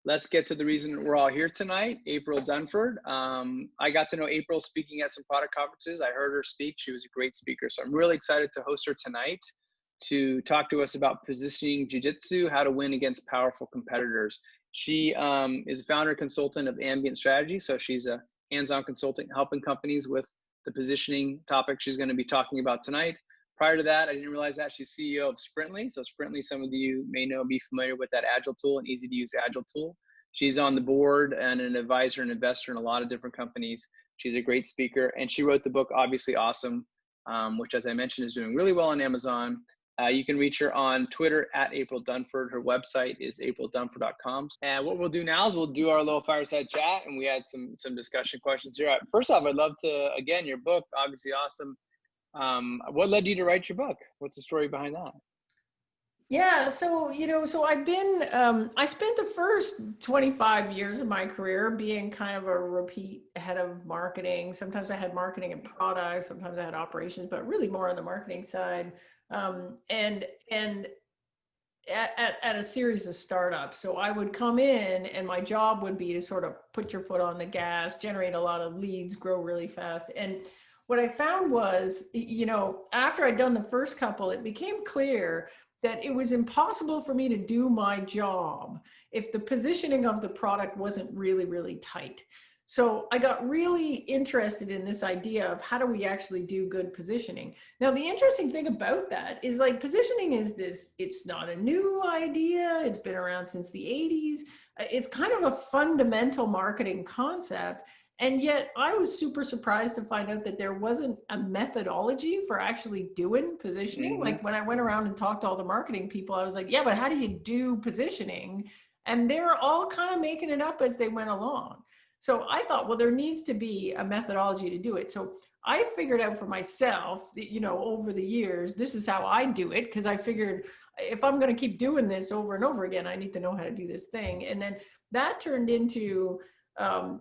let's get to the reason we're all here tonight. April Dunford. I got to know April speaking at some product conferences. I heard her speak. She was a great speaker. So I'm really excited to host her tonight to talk to us about positioning jiu-jitsu, how to win against powerful competitors. She is a founder and consultant of Ambient Strategy. So she's a hands-on consultant helping companies with the positioning topic she's going to be talking about tonight. Prior to that, I didn't realize that she's CEO of Sprintly. So Sprintly, some of you may know, be familiar with that agile tool, an easy to use agile tool. She's on the board and an advisor and investor in a lot of different companies. She's a great speaker, and she wrote the book, Obviously Awesome, which, as I mentioned, is doing really well on Amazon. You can reach her on Twitter at April Dunford. Her website is aprildunford.com. And what we'll do now is we'll do our little fireside chat, and we had some discussion questions here. First off, I'd love to, again, your book, Obviously Awesome. What led you to write your book? What's the story behind that? Yeah, so, I've been, I spent the first 25 years of my career being kind of a repeat head of marketing. Sometimes I had marketing and products, sometimes I had operations, but really more on the marketing side. And at a series of startups. So I would come in and my job would be to sort of put your foot on the gas, generate a lot of leads, grow really fast. And what I found was, after I'd done the first couple, it became clear that it was impossible for me to do my job if the positioning of the product wasn't really, really tight. So I got really interested in this idea of how do we actually do good positioning. Now, the interesting thing about that is, like, positioning is this, it's not a new idea. It's been around since the 80s. It's kind of a fundamental marketing concept. And yet I was super surprised to find out that there wasn't a methodology for actually doing positioning. Mm-hmm. Like when I went around and talked to all the marketing people, I was like, yeah, but how do you do positioning? And they're all kind of making it up as they went along. So I thought, well, there needs to be a methodology to do it. So I figured out for myself, over the years, this is how I do it. Because I figured if I'm going to keep doing this over and over again, I need to know how to do this thing. And then that turned into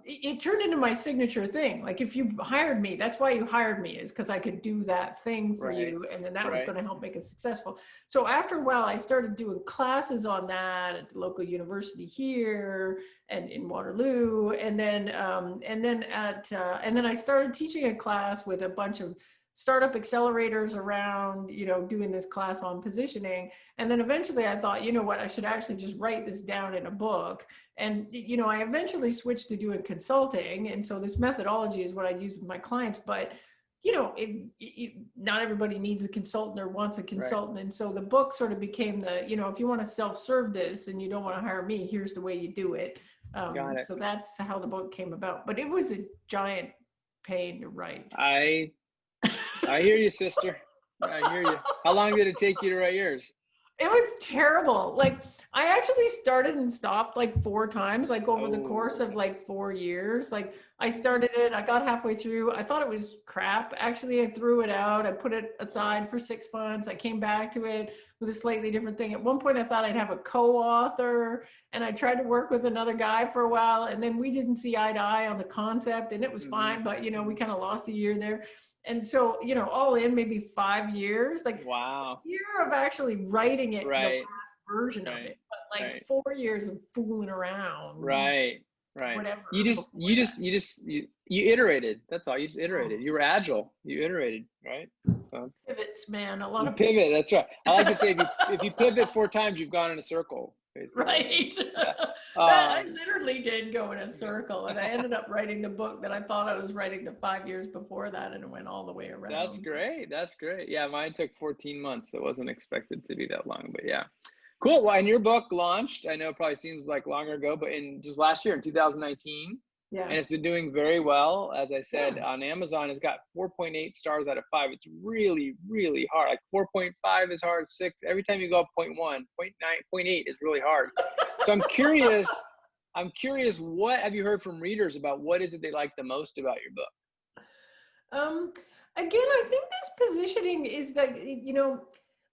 it turned into my signature thing. Like, if you hired me, that's why you hired me, is because I could do that thing for you. And then that was going to help make it successful. So after a while, I started doing classes on that at the local university here and in Waterloo. And then I started teaching a class with a bunch of startup accelerators around, doing this class on positioning. And then eventually I thought, I should actually just write this down in a book. And, I eventually switched to doing consulting. And so this methodology is what I use with my clients. But, not everybody needs a consultant or wants a consultant. Right. And so the book sort of became the, if you want to self-serve this and you don't want to hire me, here's the way you do it. Got it. So that's how the book came about. But it was a giant pain to write. I hear you, sister. I hear you. How long did it take you to write yours? It was terrible. Like, I actually started and stopped like 4 times, like over the course of like 4 years. Like, I started it, I got halfway through. I thought it was crap. Actually, I threw it out. I put it aside for 6 months. I came back to it with a slightly different thing. At one point, I thought I'd have a co-author, and I tried to work with another guy for a while, and then we didn't see eye to eye on the concept, and it was fine, but we kind of lost a year there. And so, all in maybe 5 years, like, wow, a year of actually writing it, the last version of it, but like 4 years of fooling around. Right. Whatever. You iterated. That's all. You just iterated. You were agile. You iterated, right? So pivots, man. A lot of pivot. That's right. I like to say if you pivot 4 times, you've gone in a circle. Basically. Right. Yeah. I literally did go in a circle, and I ended up writing the book that I thought I was writing the 5 years before that, and it went all the way around. That's great. Yeah, mine took 14 months. It wasn't expected to be that long, but yeah. Cool. Well, and your book launched, I know it probably seems like longer ago, but in just last year in 2019. Yeah. And it's been doing very well. As I said, on Amazon, it's got 4.8 stars out of 5. It's really, really hard. Like 4.5 is hard, 6. Every time you go up 0.1, 0.9, 0.8 is really hard. So I'm curious, what have you heard from readers about what is it they like the most about your book? Again, I think this positioning is that,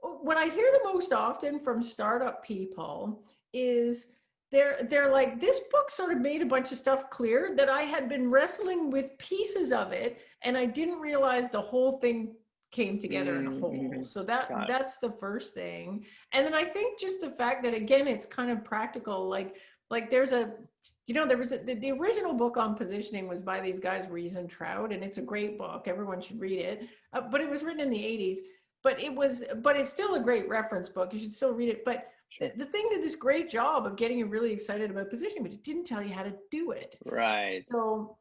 what I hear the most often from startup people is they're like, this book sort of made a bunch of stuff clear that I had been wrestling with pieces of it, and I didn't realize the whole thing came together in a whole. So that's the first thing. And then I think just the fact that, again, it's kind of practical, like Like there's a, there was the original book on positioning was by these guys, Rees and Trout, and it's a great book. Everyone should read it. But it was written in the 80s, but it's still a great reference book. You should still read it. But Sure. the thing did this great job of getting you really excited about positioning, but it didn't tell you how to do it. Right. So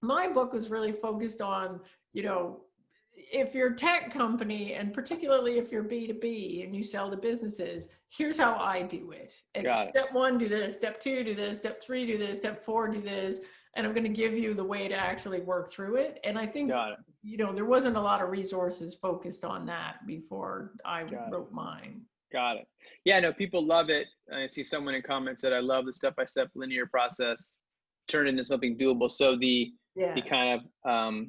my book was really focused on, if you're a tech company, and particularly if you're B2B and you sell to businesses, here's how I do it. And step 1, do this. Step 2, do this. Step 3, do this. Step 4, do this. And I'm going to give you the way to actually work through it. And I think, there wasn't a lot of resources focused on that before I wrote mine. Got it. Yeah, no, people love it. I see someone in comments that I love the step-by-step linear process, turn it into something doable. So the kind of,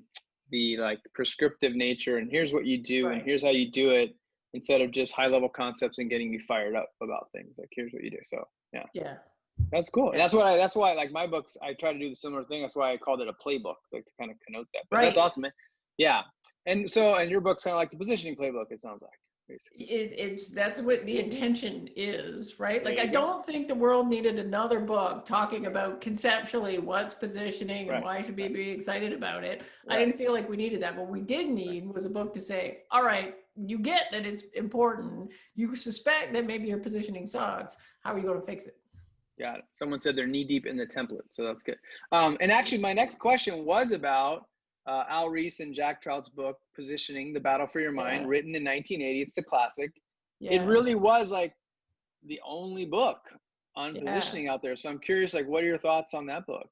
the like prescriptive nature, and here's what you do, and here's how you do it, instead of just high level concepts and getting you fired up about things. Like, here's what you do. So yeah, that's cool. And that's why like my books, I try to do the similar thing. That's why I called it a playbook, like to kind of connote that. But that's awesome, man. Yeah. And your book's kind of like the positioning playbook, it sounds like. That's what the intention is, right? Like, I don't think the world needed another book talking about conceptually what's positioning and why I should be excited about it. I didn't feel like we needed that. What we did need was a book to say, all right, you get that it's important. You suspect that maybe your positioning sucks. How are you going to fix it? Got it. Someone said they're knee deep in the template, so that's good. And actually, my next question was about Al Ries and Jack Trout's book, Positioning, The Battle for Your Mind, written in 1980. It's the classic. It really was like the only book on positioning out there. So I'm curious, like, what are your thoughts on that book?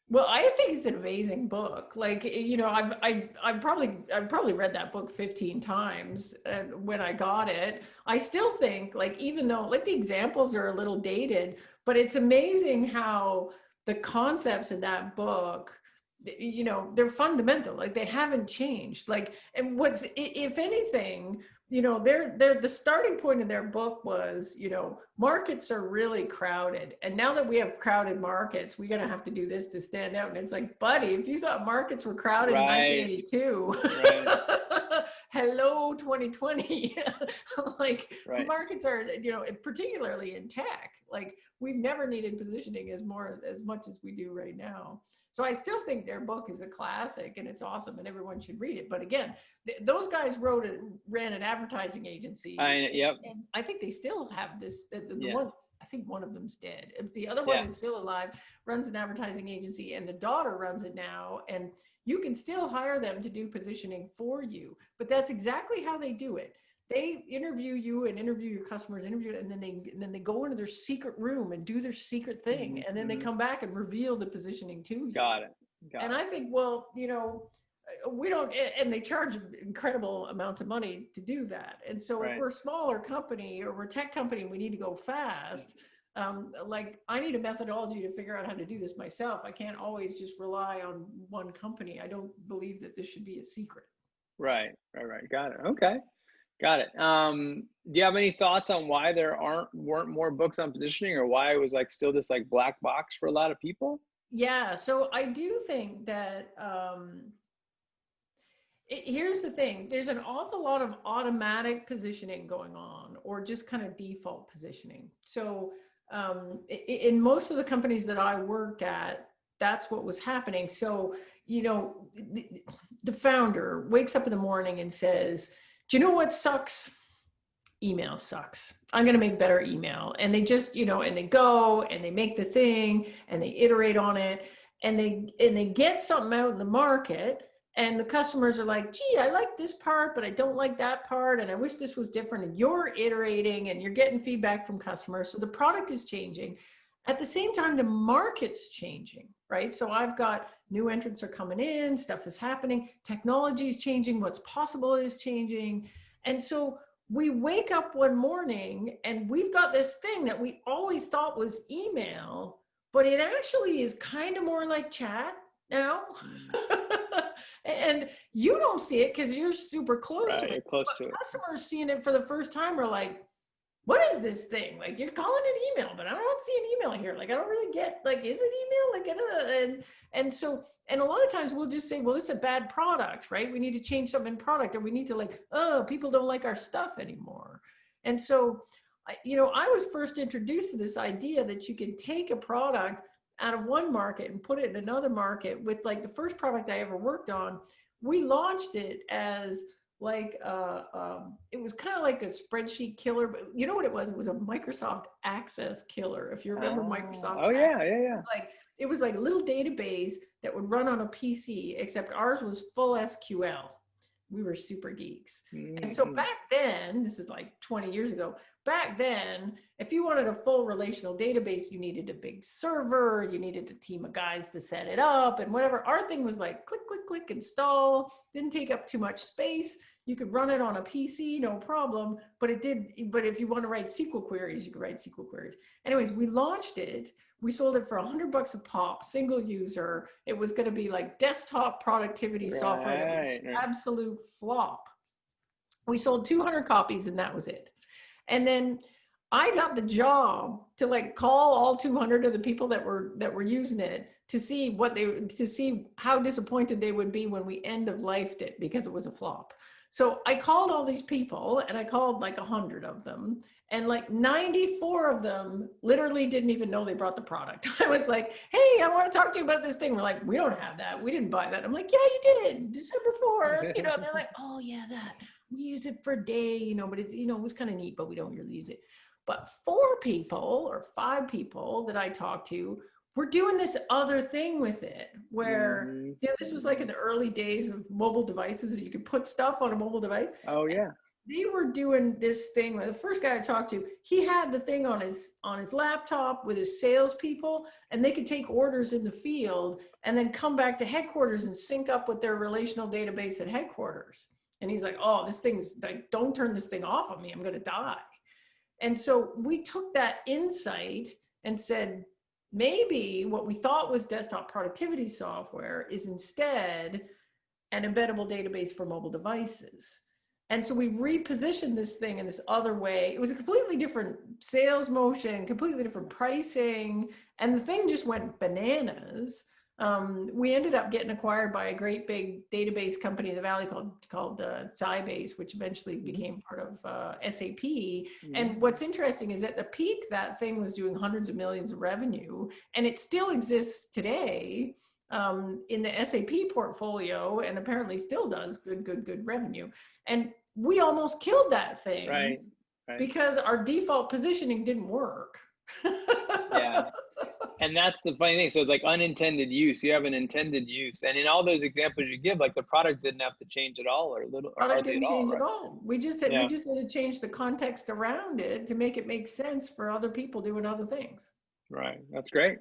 Well, I think it's an amazing book. Like, I've probably read that book 15 times when I got it. I still think, like, even though like the examples are a little dated, but it's amazing how the concepts in that book, they're fundamental. Like, they haven't changed. Like, and what's, if anything, they're the starting point of their book was, markets are really crowded. And now that we have crowded markets, we're going to have to do this to stand out. And it's like, buddy, if you thought markets were crowded in 1982, hello, 2020. Like, markets are, particularly in tech, like, we've never needed positioning as much as we do right now. So I still think their book is a classic and it's awesome and everyone should read it. But again, those guys ran an advertising agency. And I think they still have this, one, I think one of them's dead. The other one is still alive, runs an advertising agency, and the daughter runs it now. And you can still hire them to do positioning for you, but that's exactly how they do it. They interview you and interview your customers, and then they go into their secret room and do their secret thing. And then they come back and reveal the positioning to you. Got it. And I think, well, we don't, and they charge incredible amounts of money to do that. And so if we're a smaller company or we're a tech company, we need to go fast. Like, I need a methodology to figure out how to do this myself. I can't always just rely on one company. I don't believe that this should be a secret. Right. Got it. Okay. Got it. Do you have any thoughts on why there weren't more books on positioning, or why it was like still this like black box for a lot of people? Yeah. So I do think that, here's the thing, there's an awful lot of automatic positioning going on, or just kind of default positioning. So in most of the companies that I worked at, that's what was happening. So, the founder wakes up in the morning and says, do you know what sucks? Email sucks. I'm going to make better email. And they just, and they go and they make the thing and they iterate on it, and they get something out in the market, and the customers are like, gee, I like this part, but I don't like that part. And I wish this was different. And you're iterating and you're getting feedback from customers. So the product is changing. At the same time, the market's changing, right? So I've got new entrants are coming in, stuff is happening, technology is changing, what's possible is changing. And so we wake up one morning and we've got this thing that we always thought was email, but it actually is kind of more like chat now. And you don't see it because you're super close to it. You're close to it. Customers seeing it for the first time are like, what is this thing? Like, you're calling it email, but I don't see an email here. Like, I don't really get, like, is it email? Like, and a lot of times we'll just say, well, it's a bad product, right? We need to change something in product, or we need to, like, oh, people don't like our stuff anymore. And so I was first introduced to this idea that you can take a product out of one market and put it in another market. With like the first product I ever worked on, we launched it as like, it was kind of like a spreadsheet killer, but you know what it was? It was a Microsoft Access killer. If you remember Microsoft Oh yeah, Access, yeah. it was like a little database that would run on a PC, except ours was full SQL. We were super geeks. Mm-hmm. And so back then, this is like 20 years ago, back then, if you wanted a full relational database, you needed a big server, you needed a team of guys to set it up and whatever. Our thing was like click, click, click, install, didn't take up too much space. You could run it on a PC, no problem, but if you want to write SQL queries, you could write SQL queries. Anyways, we launched it. We sold it for $100 a pop, single user. It was going to be like desktop productivity software. It was an absolute flop. We sold 200 copies and that was it. And then I got the job to like call all 200 of the people that were using it to see how disappointed they would be when we end of lifed it because it was a flop. So I called all these people and I called like 100 of them, and like 94 of them literally didn't even know they brought the product. I was like, hey, I want to talk to you about this thing. We're like, we don't have that. We didn't buy that. I'm like, yeah, you did. December 4th. They're like, oh yeah, that. We use it for a day, but it's, it was kind of neat, but we don't really use it. But 4 people or 5 people that I talked to were doing this other thing with it, where this was like in the early days of mobile devices that you could put stuff on a mobile device. Oh yeah. They were doing this thing. The first guy I talked to, he had the thing on his laptop with his salespeople, and they could take orders in the field and then come back to headquarters and sync up with their relational database at headquarters. And he's like, oh, this thing's like, don't turn this thing off on me. I'm going to die. And so we took that insight and said, maybe what we thought was desktop productivity software is instead an embeddable database for mobile devices. And so we repositioned this thing in this other way. It was a completely different sales motion, completely different pricing, and the thing just went bananas. We ended up getting acquired by a great big database company in the Valley called Sybase, which eventually became part of SAP. And what's interesting is at the peak, that thing was doing hundreds of millions of revenue, and it still exists today in the SAP portfolio, and apparently still does good revenue. And we almost killed that thing, right. Because our default positioning didn't work. Yeah. And that's the funny thing. So it's like unintended use. You have an intended use. And in all those examples you give, like the product didn't have to change at all, or little. Product didn't change at all. We just had to change the context around it to make it make sense for other people doing other things. Right. That's great.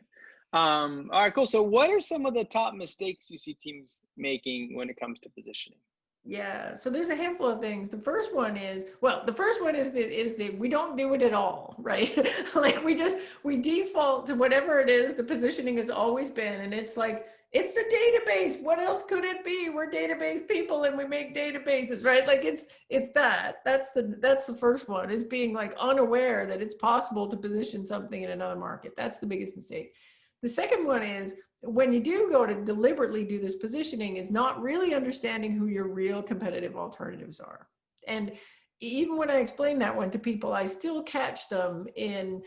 All right, cool. So what are some of the top mistakes you see teams making when it comes to positioning? Yeah, so there's a handful of things. The first one is that we don't do it at all, right? Like we default to whatever it is the positioning has always been, and it's like, it's a database. What else could it be? We're database people and we make databases, right? Like it's that. That's the first one, is being like unaware that it's possible to position something in another market. That's the biggest mistake. The second one is, when you do go to deliberately do this positioning, is not really understanding who your real competitive alternatives are. And even when I explain that one to people, I still catch them in,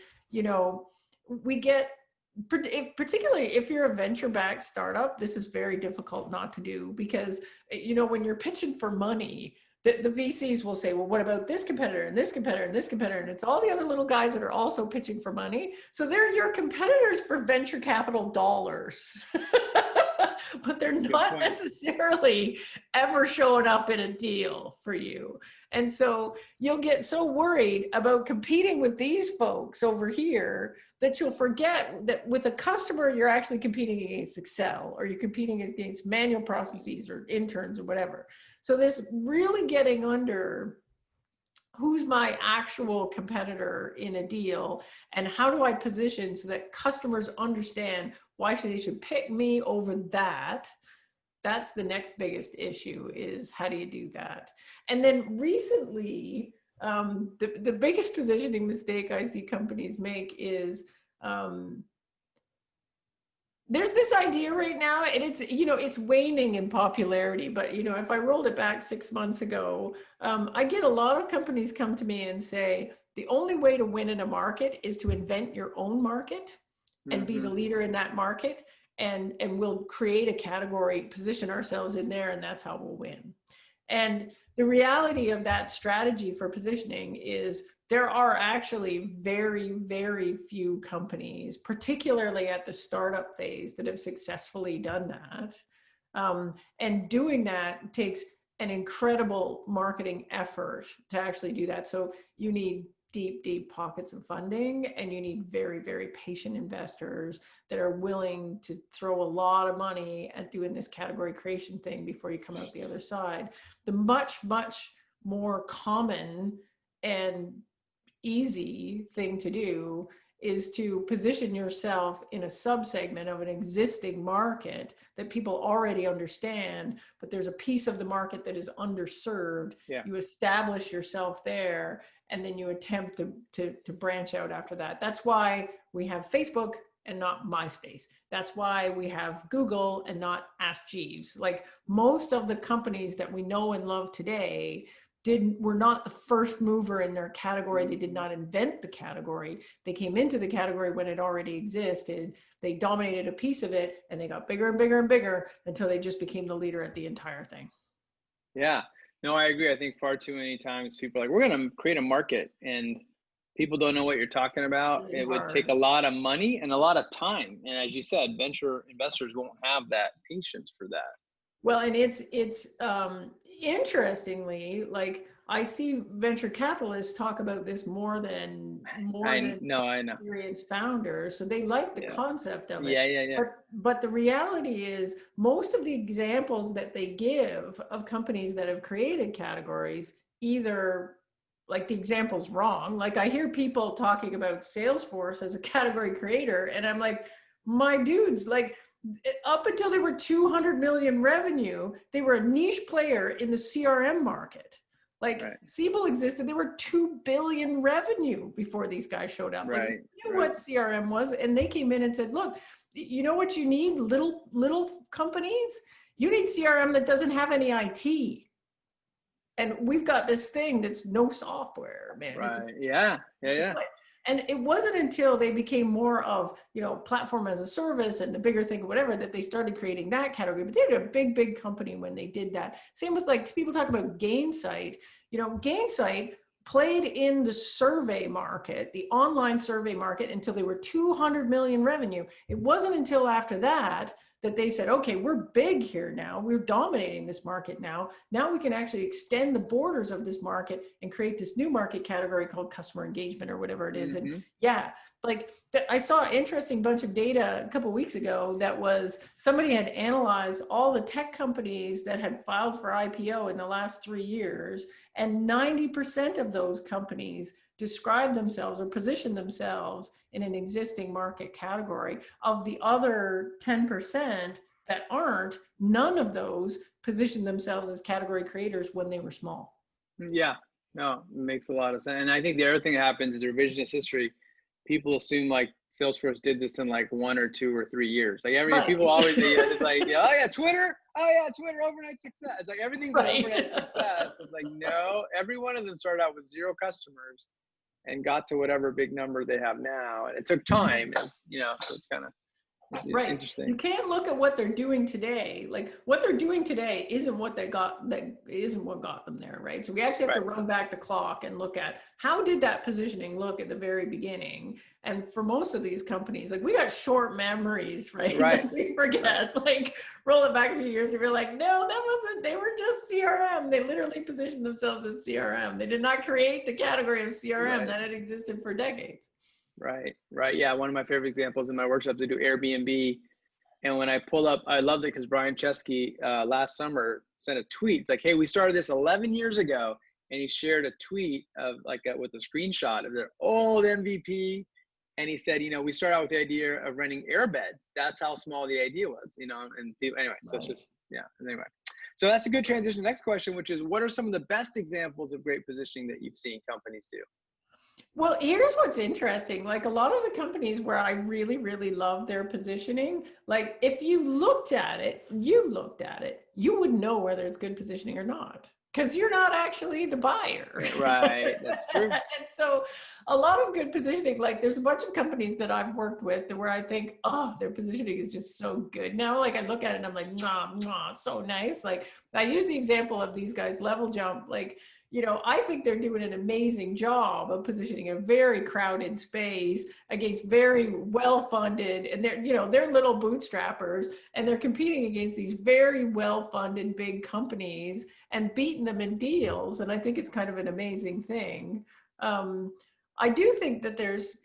particularly if you're a venture-backed startup, this is very difficult not to do, because, when you're pitching for money, the VCs will say, well, what about this competitor and this competitor and this competitor? And it's all the other little guys that are also pitching for money. So they're your competitors for venture capital dollars, but they're not necessarily ever showing up in a deal for you. And so you'll get so worried about competing with these folks over here that you'll forget that with a customer, you're actually competing against Excel, or you're competing against manual processes or interns or whatever. So this really getting under who's my actual competitor in a deal, and how do I position so that customers understand why they should pick me over that. That's the next biggest issue, is how do you do that? And then recently, the biggest positioning mistake I see companies make is There's this idea right now, and it's, it's waning in popularity, but, if I rolled it back 6 months ago, I get a lot of companies come to me and say, the only way to win in a market is to invent your own market and be the leader in that market. And we'll create a category, position ourselves in there, and that's how we'll win. And the reality of that strategy for positioning is there are actually very, very few companies, particularly at the startup phase, that have successfully done that. And doing that takes an incredible marketing effort to actually do that. So you need deep, deep pockets of funding, and you need very, very patient investors that are willing to throw a lot of money at doing this category creation thing before you come out the other side. The much, much more common and easy thing to do is to position yourself in a subsegment of an existing market that people already understand, but there's a piece of the market that is underserved. Yeah. You establish yourself there, and then you attempt to branch out after that. That's why we have Facebook and not MySpace. That's why we have Google and not Ask Jeeves. Like, most of the companies that we know and love today were not the first mover in their category. They did not invent the category. They came into the category when it already existed. They dominated a piece of it, and they got bigger and bigger and bigger until they just became the leader at the entire thing. Yeah, no, I agree. I think far too many times people are like, we're going to create a market, and people don't know what you're talking about. Really it would hard. take a lot of money and a lot of time. And as you said, venture investors won't have that patience for that. Well, and it's interestingly, like, I see venture capitalists talk about this more than I know. experienced founders. So they like the concept of it. Yeah. But the reality is, most of the examples that they give of companies that have created categories, either, like, the example's wrong. Like, I hear people talking about Salesforce as a category creator, and I'm like, my dudes, like, up until they were 200 million revenue, they were a niche player in the CRM market. Like, Siebel existed, they were 2 billion revenue before these guys showed up. Like, they knew what CRM was, and they came in and said, look, you know what you need, little companies? You need CRM that doesn't have any IT. And we've got this thing that's no software, man. Right. Yeah. And it wasn't until they became more of, platform as a service and the bigger thing, whatever, that they started creating that category. But they were a big, big company when they did that. Same with, like, people talk about Gainsight. Gainsight played in the survey market, the online survey market, until they were 200 million revenue. It wasn't until after that they said, okay, we're big here now. We're dominating this market now. Now we can actually extend the borders of this market and create this new market category called customer engagement, or whatever it is. And I saw an interesting bunch of data a couple of weeks ago that was, somebody had analyzed all the tech companies that had filed for IPO in the last 3 years, and 90% of those companies describe themselves or position themselves in an existing market category. Of the other 10% that aren't, none of those position themselves as category creators when they were small. Yeah, no, it makes a lot of sense. And I think the other thing that happens is revisionist history. People assume like Salesforce did this in like 1 or 2 or 3 years. Like people always say, it's like, Twitter. Oh yeah, Twitter, overnight success. It's like everything's an overnight success. It's like, no, every one of them started out with 0 customers and got to whatever big number they have now. And it took time. It's, so it's kind of interesting. You can't look at what they're doing today. Like, what they're doing today isn't what got them there, right? So we actually have to run back the clock and look at, how did that positioning look at the very beginning? And for most of these companies, like, we got short memories, right? We forget, like, roll it back a few years and we're like, no, that wasn't, they were just CRM. They literally positioned themselves as CRM. They did not create the category of CRM that had existed for decades. Right. Yeah. One of my favorite examples in my workshops, I do Airbnb. And when I pull up, I loved it because Brian Chesky last summer sent a tweet. It's like, hey, we started this 11 years ago. And he shared a tweet of with a screenshot of their old MVP. And he said, we started out with the idea of renting airbeds. That's how small the idea was, and anyway, so it's just, anyway. So that's a good transition. Next question, which is, what are some of the best examples of great positioning that you've seen companies do? Well, here's what's interesting. Like a lot of the companies where I really, really love their positioning, like if you looked at it, you would know whether it's good positioning or not, because you're not actually the buyer. Right, that's true. And so a lot of good positioning, like there's a bunch of companies that I've worked with where I think, oh, their positioning is just so good. Now, like I look at it and I'm like, so nice. Like I use the example of these guys, Level Jump, like, I think they're doing an amazing job of positioning a very crowded space against very well-funded, and they're little bootstrappers, and they're competing against these very well-funded big companies and beating them in deals. And I think it's kind of an amazing thing. I do think that there's,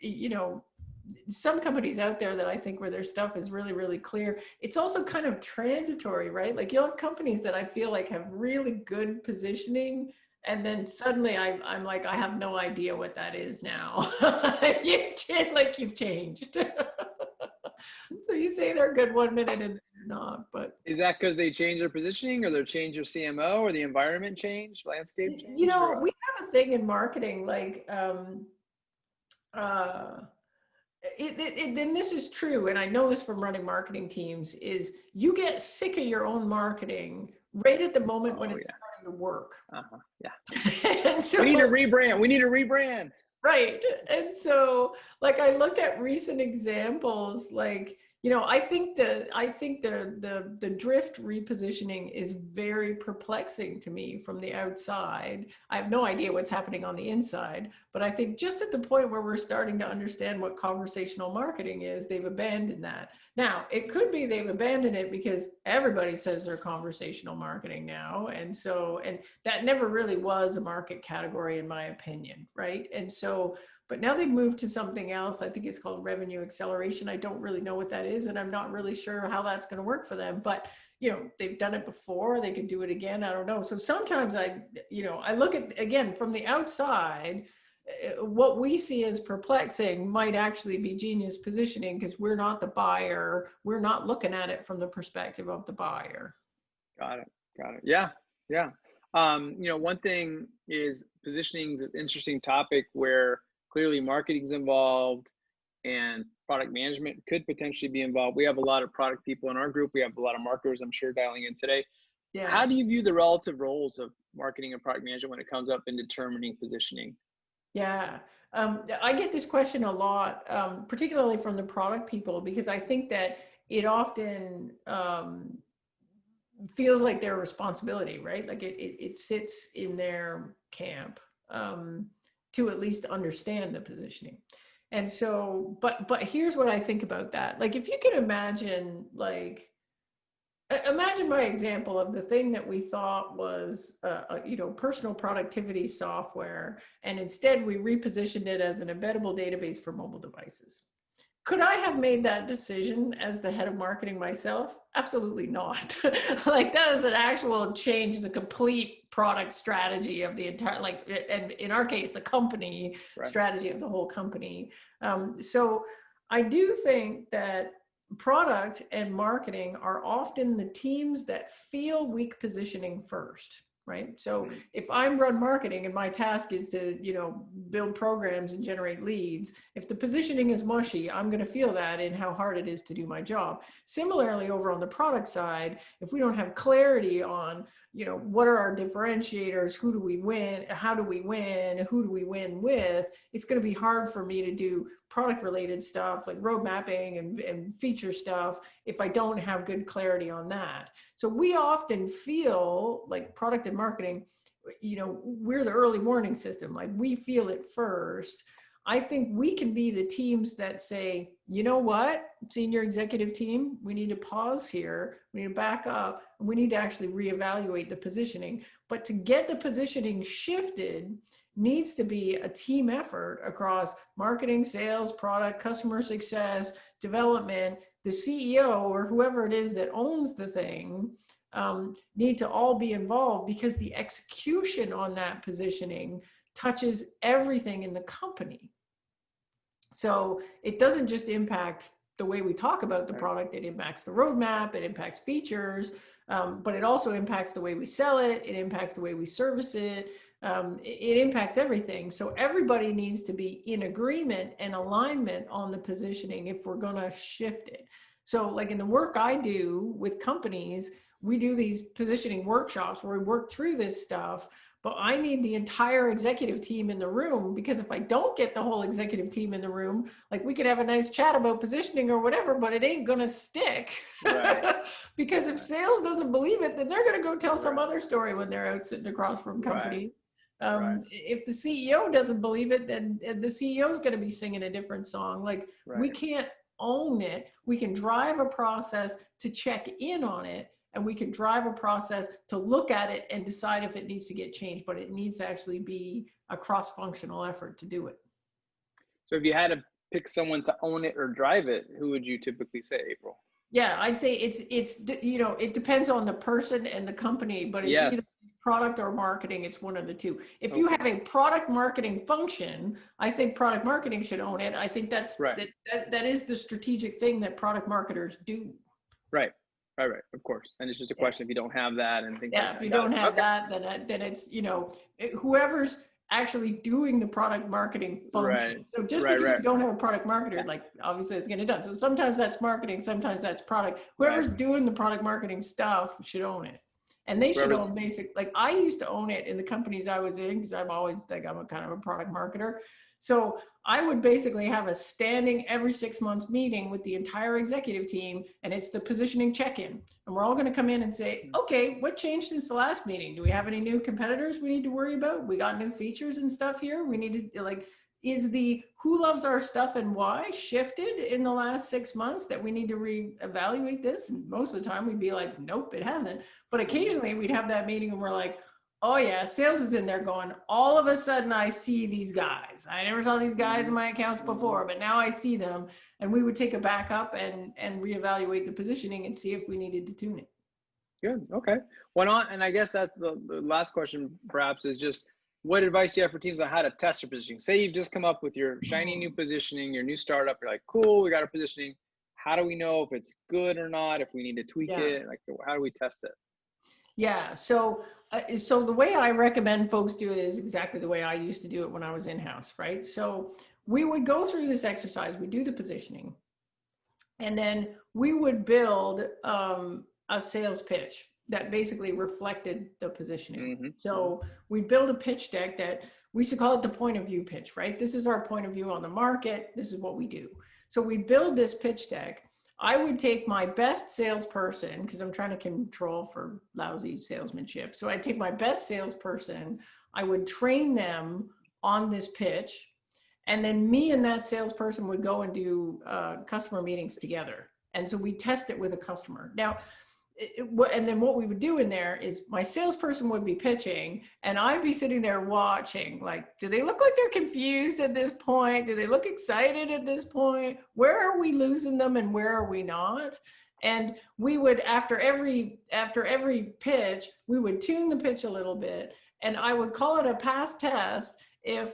some companies out there that I think where their stuff is really, really clear. It's also kind of transitory, right? Like you'll have companies that I feel like have really good positioning, and then suddenly I'm like, I have no idea what that is now. You've changed. So you say they're good 1 minute and they're not, but. Is that because they change their positioning, or they change their CMO, or the environment changed, landscape changed? We have a thing in marketing, like, and this is true, and I know this from running marketing teams, is you get sick of your own marketing right at the moment when it's starting to work. Yeah. And so, we need a rebrand. Right. And so, like, I look at recent examples, like, I think the drift repositioning is very perplexing to me from the outside. I have no idea what's happening on the inside, but I think just at the point where we're starting to understand what conversational marketing is, they've abandoned that. Now, it could be they've abandoned it because everybody says they're conversational marketing now. And that never really was a market category, in my opinion, right? And so, but now they've moved to something else. I think it's called revenue acceleration. I don't really know what that is, and I'm not really sure how that's going to work for them. But, they've done it before. They can do it again. I don't know. So sometimes I look at, again, from the outside, what we see as perplexing might actually be genius positioning, because we're not the buyer. We're not looking at it from the perspective of the buyer. Got it. Yeah. One thing is positioning is an interesting topic where clearly marketing's involved and product management could potentially be involved. We have a lot of product people in our group. We have a lot of marketers, I'm sure, dialing in today. Yeah. How do you view the relative roles of marketing and product management when it comes up in determining positioning? Yeah, I get this question a lot, particularly from the product people, because I think that it often feels like their responsibility, right? Like it sits in their camp to at least understand the positioning. And so, but here's what I think about that. Like, if you can imagine, imagine my example of the thing that we thought was, personal productivity software, and instead we repositioned it as an embeddable database for mobile devices. Could I have made that decision as the head of marketing myself? Absolutely not. Like, that is an actual change in the complete product strategy of the entire, and in our case, the company strategy of the whole company. So I do think that product and marketing are often the teams that feel weak positioning first, right? So if I'm run marketing and my task is to, build programs and generate leads, if the positioning is mushy, I'm going to feel that in how hard it is to do my job. Similarly, over on the product side, if we don't have clarity on, what are our differentiators, who do we win, how do we win, who do we win with, it's going to be hard for me to do product related stuff like road mapping and feature stuff if I don't have good clarity on that. So we often feel like product and marketing, we're the early warning system. Like, we feel it first. I think we can be the teams that say, you know what, senior executive team, we need to pause here. We need to back up. And we need to actually reevaluate the positioning. But to get the positioning shifted needs to be a team effort across marketing, sales, product, customer success, development. The CEO or whoever it is that owns the thing need to all be involved, because the execution on that positioning touches everything in the company. So it doesn't just impact the way we talk about the product, it impacts the roadmap, it impacts features, but it also impacts the way we sell it, it impacts the way we service it. it impacts everything. So everybody needs to be in agreement and alignment on the positioning if we're going to shift it. So like in the work I do with companies, we do these positioning workshops where we work through this stuff, but I need the entire executive team in the room, because if I don't get the whole executive team in the room, like we could have a nice chat about positioning or whatever, but it ain't going to stick. Right. Because if sales doesn't believe it, then they're going to go tell some other story when they're out sitting across from company. If the CEO doesn't believe it, then the CEO is going to be singing a different song. Like we can't own it. We can drive a process to check in on it, and we can drive a process to look at it and decide if it needs to get changed, but it needs to actually be a cross-functional effort to do it. So if you had to pick someone to own it or drive it, who would you typically say, April? Yeah, I'd say it's you know, it depends on the person and the company, but it's either product or marketing. It's one of the two. If you have a product marketing function, I think product marketing should own it. I think that's that is the strategic thing that product marketers do. Right. Of course. And it's just a question if you don't have that and things like that. If you don't have that, then it's, you know, whoever's actually doing the product marketing function. So just because you don't have a product marketer, like obviously it's getting done. So sometimes that's marketing, sometimes that's product. Whoever's doing the product marketing stuff should own it. And they should own basic, like I used to own it in the companies I was in, because I'm always like, I'm a kind of a product marketer. So I would basically have a standing every 6 months meeting with the entire executive team, and it's the positioning check-in. And we're all going to come in and say, okay, what changed since the last meeting? Do we have any new competitors we need to worry about? We got new features and stuff here. We need to, like, is the who loves our stuff and why shifted in the last 6 months that we need to reevaluate this? And most of the time we'd be like, nope, it hasn't. But occasionally we'd have that meeting and we're like, oh yeah, sales is in there going, all of a sudden I see these guys. I never saw these guys in my accounts before, but now I see them. And we would take a back up and reevaluate the positioning and see if we needed to tune it. Good. Okay. And I guess that's the last question perhaps is just, what advice do you have for teams on how to test your positioning? Say you've just come up with your shiny new positioning, your new startup. You're like, cool, we got our positioning. How do we know if it's good or not? If we need to tweak it? Like, how do we test it? Yeah. So the way I recommend folks do it is exactly the way I used to do it when I was in-house, right? So we would go through this exercise, we do the positioning, and then we would build a sales pitch that basically reflected the positioning. So we build a pitch deck that we used to call it the point of view pitch, right? This is our point of view on the market. This is what we do. So we build this pitch deck. I would take my best salesperson, because I'm trying to control for lousy salesmanship. So I'd take my best salesperson, I would train them on this pitch, and then me and that salesperson would go and do customer meetings together. And so we test it with a customer. Now, and then what we would do in there is my salesperson would be pitching and I'd be sitting there watching, like, do they look like they're confused at this point? Do they look excited at this point? Where are we losing them and where are we not? And we would, after every pitch, we would tune the pitch a little bit, and I would call it a pass test if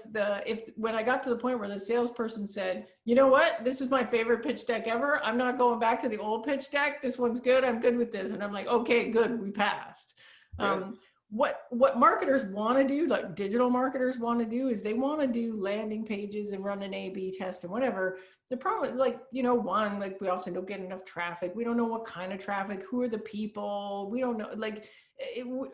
when I got to the point where the salesperson said, you know what, this is my favorite pitch deck ever, I'm not going back to the old pitch deck, this one's good, I'm good with this, and I'm like, okay, good, we passed. What marketers want to do, like digital marketers want to do, is they want to do landing pages and run an A/B test and whatever. The problem is, like, you know, one, like, we often don't get enough traffic. We don't know what kind of traffic, who are the people, we don't know, like,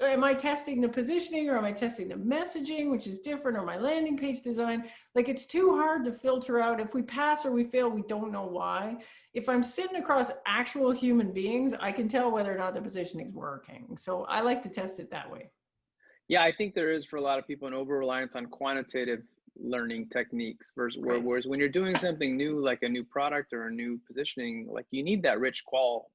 am I testing the positioning or am I testing the messaging, which is different, or my landing page design? Like, it's too hard to filter out. If we pass or we fail, we don't know why. If I'm sitting across actual human beings, I can tell whether or not the positioning is working. So I like to test it that way. Yeah, I think there is, for a lot of people, an over-reliance on quantitative learning techniques versus whereas when you're doing something new, like a new product or a new positioning, like, you need that rich qual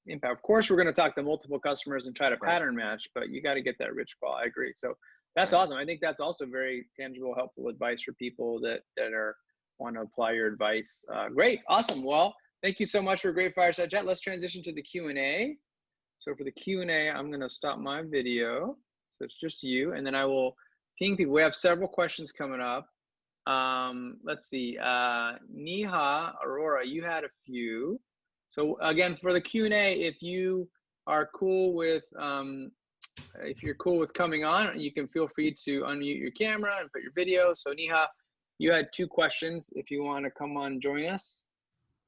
impact. Of course, we're going to talk to multiple customers and try to pattern match, but you got to get that rich qual. I agree. So that's awesome. I think that's also very tangible, helpful advice for people that want to apply your advice. Great. Awesome. Well, thank you so much for a great fireside chat. Let's transition to the Q&A. So for the Q&A, I'm going to stop my video. So it's just you, and then I will ping people. We have several questions coming up. Let's see. Neha, Aurora, you had a few. So again, for the Q&A, if you are cool with if you're cool with coming on, you can feel free to unmute your camera and put your video. So Neha, you had 2 questions. If you want to come on and join us.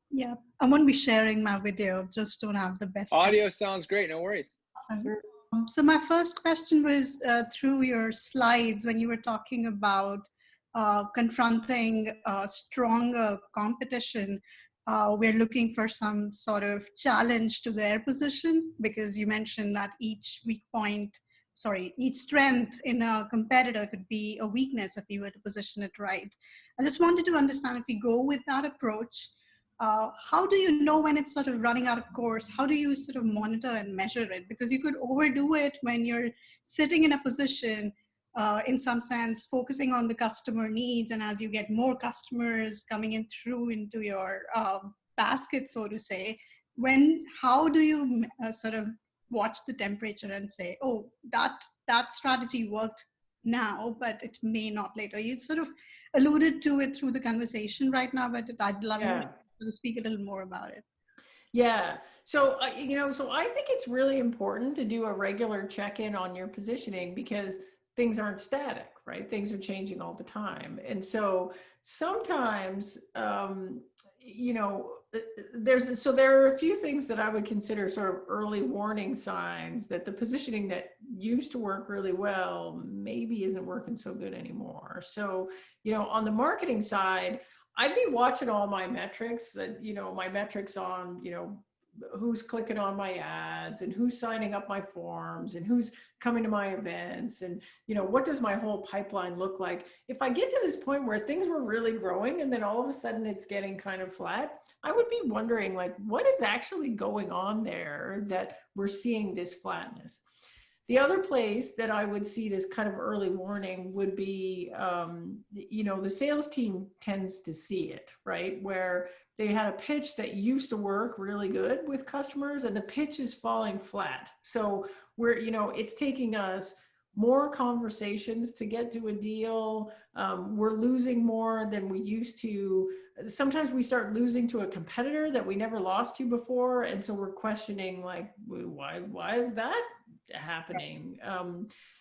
Yeah, I won't be sharing my video, just don't have the best Audio sounds great, no worries. Awesome. So my first question was through your slides when you were talking about confronting stronger competition. We're looking for some sort of challenge to their position, because you mentioned that each each strength in a competitor could be a weakness if you were to position it right. I just wanted to understand, if we go with that approach, how do you know when it's sort of running out of course? How do you sort of monitor and measure it? Because you could overdo it when you're sitting in a position, in some sense, focusing on the customer needs. And as you get more customers coming in through into your basket, so to say, how do you sort of watch the temperature and say, oh, that strategy worked now, but it may not later? You sort of alluded to it through the conversation right now, but I'd love you to speak a little more about it. Yeah. So, so I think it's really important to do a regular check-in on your positioning, because things aren't static, right? Things are changing all the time. And so sometimes, there are a few things that I would consider sort of early warning signs that the positioning that used to work really well maybe isn't working so good anymore. So, on the marketing side, I'd be watching all my metrics, my metrics on, who's clicking on my ads and who's signing up my forms and who's coming to my events, and, what does my whole pipeline look like? If I get to this point where things were really growing and then all of a sudden it's getting kind of flat, I would be wondering, like, what is actually going on there that we're seeing this flatness? The other place that I would see this kind of early warning would be, the sales team tends to see it, right? Where they had a pitch that used to work really good with customers and the pitch is falling flat. So it's taking us more conversations to get to a deal. We're losing more than we used to. Sometimes we start losing to a competitor that we never lost to before. And so we're questioning, like, why is that happening?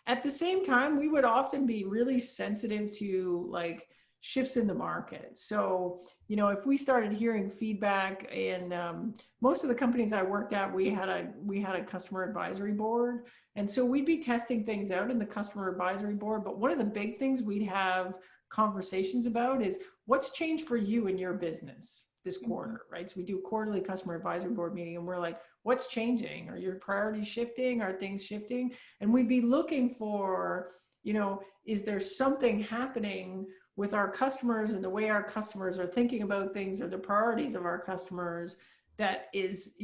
At the same time, we would often be really sensitive to, like, shifts in the market. So, if we started hearing feedback, and most of the companies I worked at, we had a customer advisory board. And so we'd be testing things out in the customer advisory board. But one of the big things we'd have conversations about is what's changed for you in your business this quarter, right? So we do a quarterly customer advisory board meeting, and we're like, what's changing? Are your priorities shifting? Are things shifting? And we'd be looking for, is there something happening with our customers and the way our customers are thinking about things, or the priorities of our customers, that is,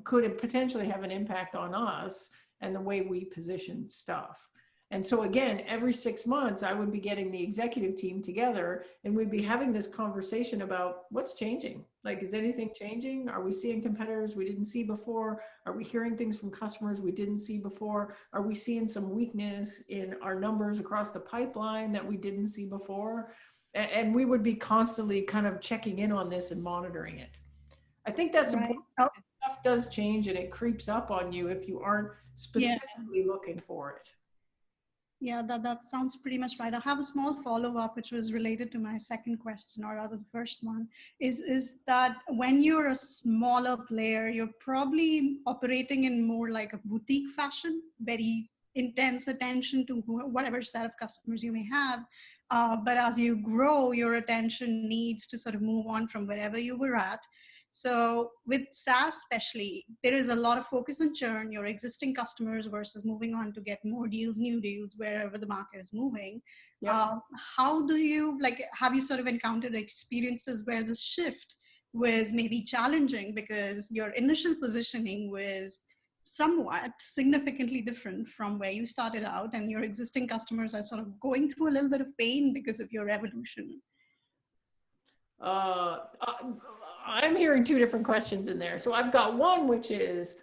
could potentially have an impact on us and the way we position stuff. And so again, every 6 months, I would be getting the executive team together, and we'd be having this conversation about what's changing. Like, is anything changing? Are we seeing competitors we didn't see before? Are we hearing things from customers we didn't see before? Are we seeing some weakness in our numbers across the pipeline that we didn't see before? And we would be constantly kind of checking in on this and monitoring it. I think that's important. Stuff does change, and it creeps up on you if you aren't specifically looking for it. Yeah, that sounds pretty much right. I have a small follow-up, which was related to my second question, or rather the first one, is that when you're a smaller player, you're probably operating in more like a boutique fashion, very intense attention to whatever set of customers you may have. But as you grow, your attention needs to sort of move on from wherever you were at. So with SaaS especially, there is a lot of focus on churn, your existing customers, versus moving on to get more deals, new deals, wherever the market is moving. Yep. How do you, have you sort of encountered experiences where this shift was maybe challenging because your initial positioning was somewhat significantly different from where you started out, and your existing customers are sort of going through a little bit of pain because of your evolution? I'm hearing 2 different questions in there. So I've got one, which is,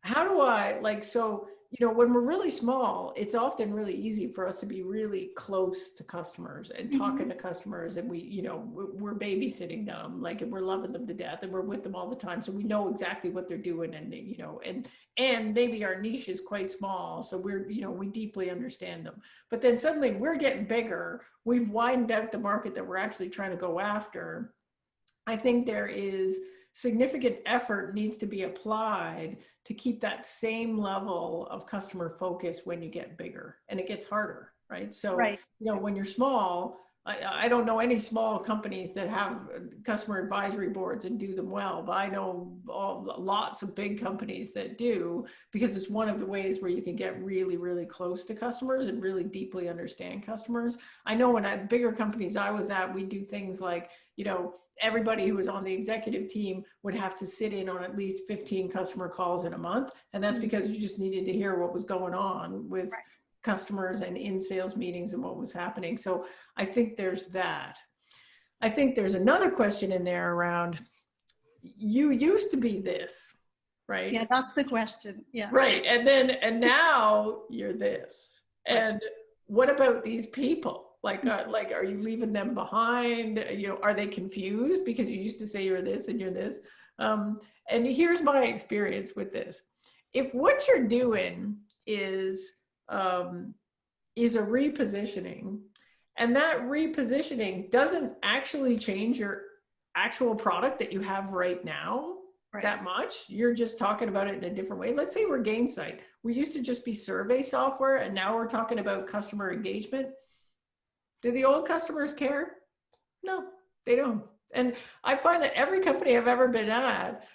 how do I, so you know, when we're really small, it's often really easy for us to be really close to customers and talking to customers, and we, you know, we're babysitting them, like, and we're loving them to death, and we're with them all the time. So we know exactly what they're doing, and, you know, and maybe our niche is quite small. So we're, you know, we deeply understand them. But then suddenly we're getting bigger. We've widened out the market that we're actually trying to go after. I think there is significant effort needs to be applied to keep that same level of customer focus when you get bigger, and it gets harder, right? So, Right. you know, when you're small, I don't know any small companies that have customer advisory boards and do them well, but I know lots of big companies that do, because it's one of the ways where you can get really, really close to customers and really deeply understand customers. I know when at bigger companies I was at, we do things like, you know, everybody who was on the executive team would have to sit in on at least 15 customer calls in a month. And that's because you just needed to hear what was going on with customers and in sales meetings and what was happening. So I think there's that. I think there's another question in there around, you used to be this, right? Yeah, that's the question. Yeah. Right. And now you're this. And what about these people? Like, are you leaving them behind? You know, are they confused because you used to say you're this and you're this? And here's my experience with this. If what you're doing is a repositioning, and that repositioning doesn't actually change your actual product that you have right now that much, you're just talking about it in a different way. Let's say we're Gainsight. We used to just be survey software, and now we're talking about customer engagement. Do the old customers care? No, they don't. And I find that every company I've ever been at,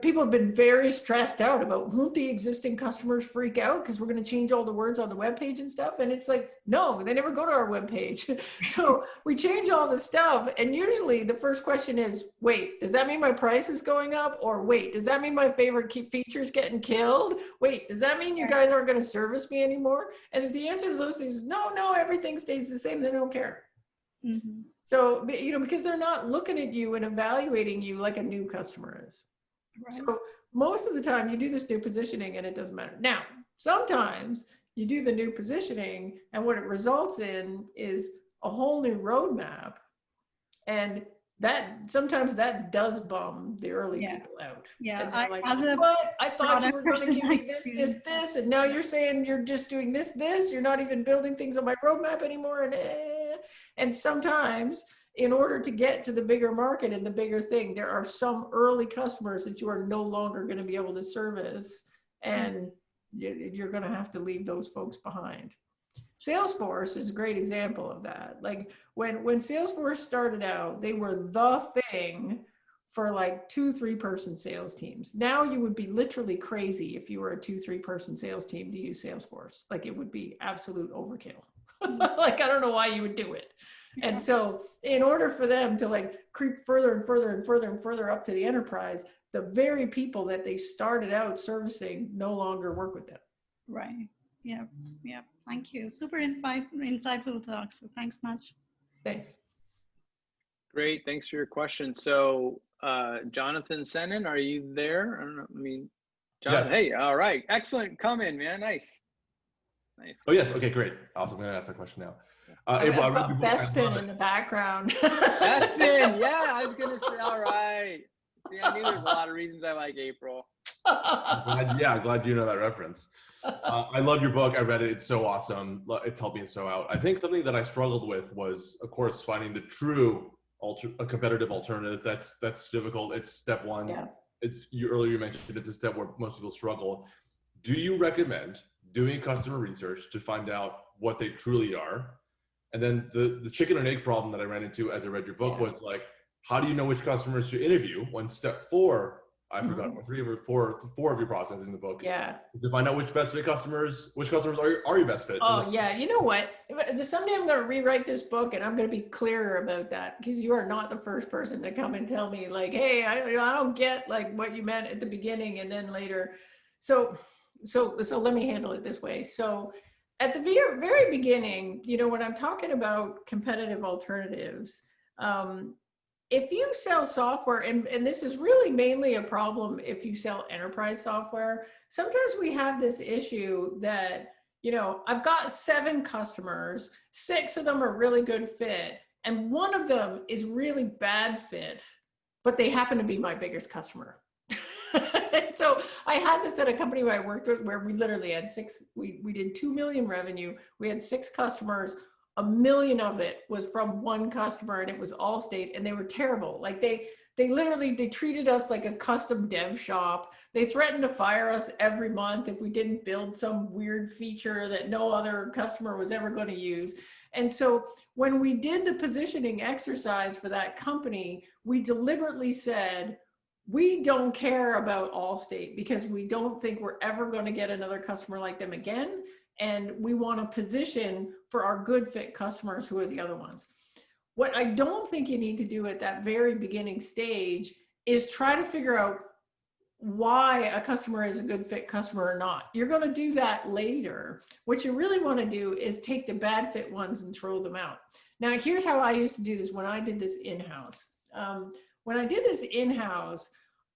people have been very stressed out about, won't the existing customers freak out because we're going to change all the words on the webpage and stuff? And it's like, no, they never go to our webpage. So we change all the stuff. And usually the first question is, wait, does that mean my price is going up? Or wait, does that mean my favorite key features getting killed? Wait, does that mean you guys aren't going to service me anymore? And if the answer to those things is no, everything stays the same, they don't care. Mm-hmm. So, you know, because they're not looking at you and evaluating you like a new customer is. Right. So most of the time you do this new positioning and it doesn't matter. Now, sometimes you do the new positioning and what it results in is a whole new roadmap. And that sometimes that does bum the early people out. Yeah. Like, what? I thought you were going to give me this, and now you're saying you're just doing this. You're not even building things on my roadmap anymore. And sometimes, in order to get to the bigger market and the bigger thing, there are some early customers that you are no longer going to be able to service, and you're going to have to leave those folks behind. Salesforce is a great example of that. Like when Salesforce started out, they were the thing for like 2-3 person sales teams. Now you would be literally crazy if you were a 2-3 person sales team to use Salesforce. Like it would be absolute overkill. Like, I don't know why you would do it. And so in order for them to like creep further and further and further and further up to the enterprise, the very people that they started out servicing no longer work with them. Right. Yeah. Yeah. Thank you. Super insightful talk. So thanks much. Thanks. Great. Thanks for your question. So Jonathan Sennen, are you there? I don't know. I mean, Jonathan, yes. Hey, all right. Excellent. Come in, man. Nice. Oh, yes. Okay, great. Awesome. I'm going to ask my question now. April, I've got Bespin in the background. Bespin, yeah, I was gonna say, all right. See, I knew there's a lot of reasons I like April. Glad you know that reference. I love your book. I read it. It's so awesome. It's helped me so out. I think something that I struggled with was, of course, finding the true a competitive alternative. That's difficult. It's step one. Yeah. Earlier you mentioned it's a step where most people struggle. Do you recommend doing customer research to find out what they truly are? And then the chicken and egg problem that I ran into as I read your book was like, how do you know which customers to interview when step 4, I forgot, 3 or 4 of your processes in the book. Yeah. Is to find out which customers are your best fit. Oh yeah. You know what? Someday I'm going to rewrite this book and I'm going to be clearer about that, because you are not the first person to come and tell me like, hey, I don't get like what you meant at the beginning and then later. So let me handle it this way. So at the very beginning, you know, when I'm talking about competitive alternatives, if you sell software, and this is really mainly a problem if you sell enterprise software, sometimes we have this issue that, you know, I've got 7 customers, 6 of them are really good fit, and 1 of them is really bad fit, but they happen to be my biggest customer. So I had this at a company where I worked with, where we literally had 6, we did 2 million revenue. We had 6 customers. 1 million of it was from 1 customer, and it was Allstate, and they were terrible. Like they literally, they treated us like a custom dev shop. They threatened to fire us every month if we didn't build some weird feature that no other customer was ever going to use. And so when we did the positioning exercise for that company, we deliberately said, we don't care about Allstate because we don't think we're ever going to get another customer like them again. And we want to position for our good fit customers who are the other ones. What I don't think you need to do at that very beginning stage is try to figure out why a customer is a good fit customer or not. You're going to do that later. What you really want to do is take the bad fit ones and throw them out. Now, here's how I used to do this when I did this in-house. When I did this in-house,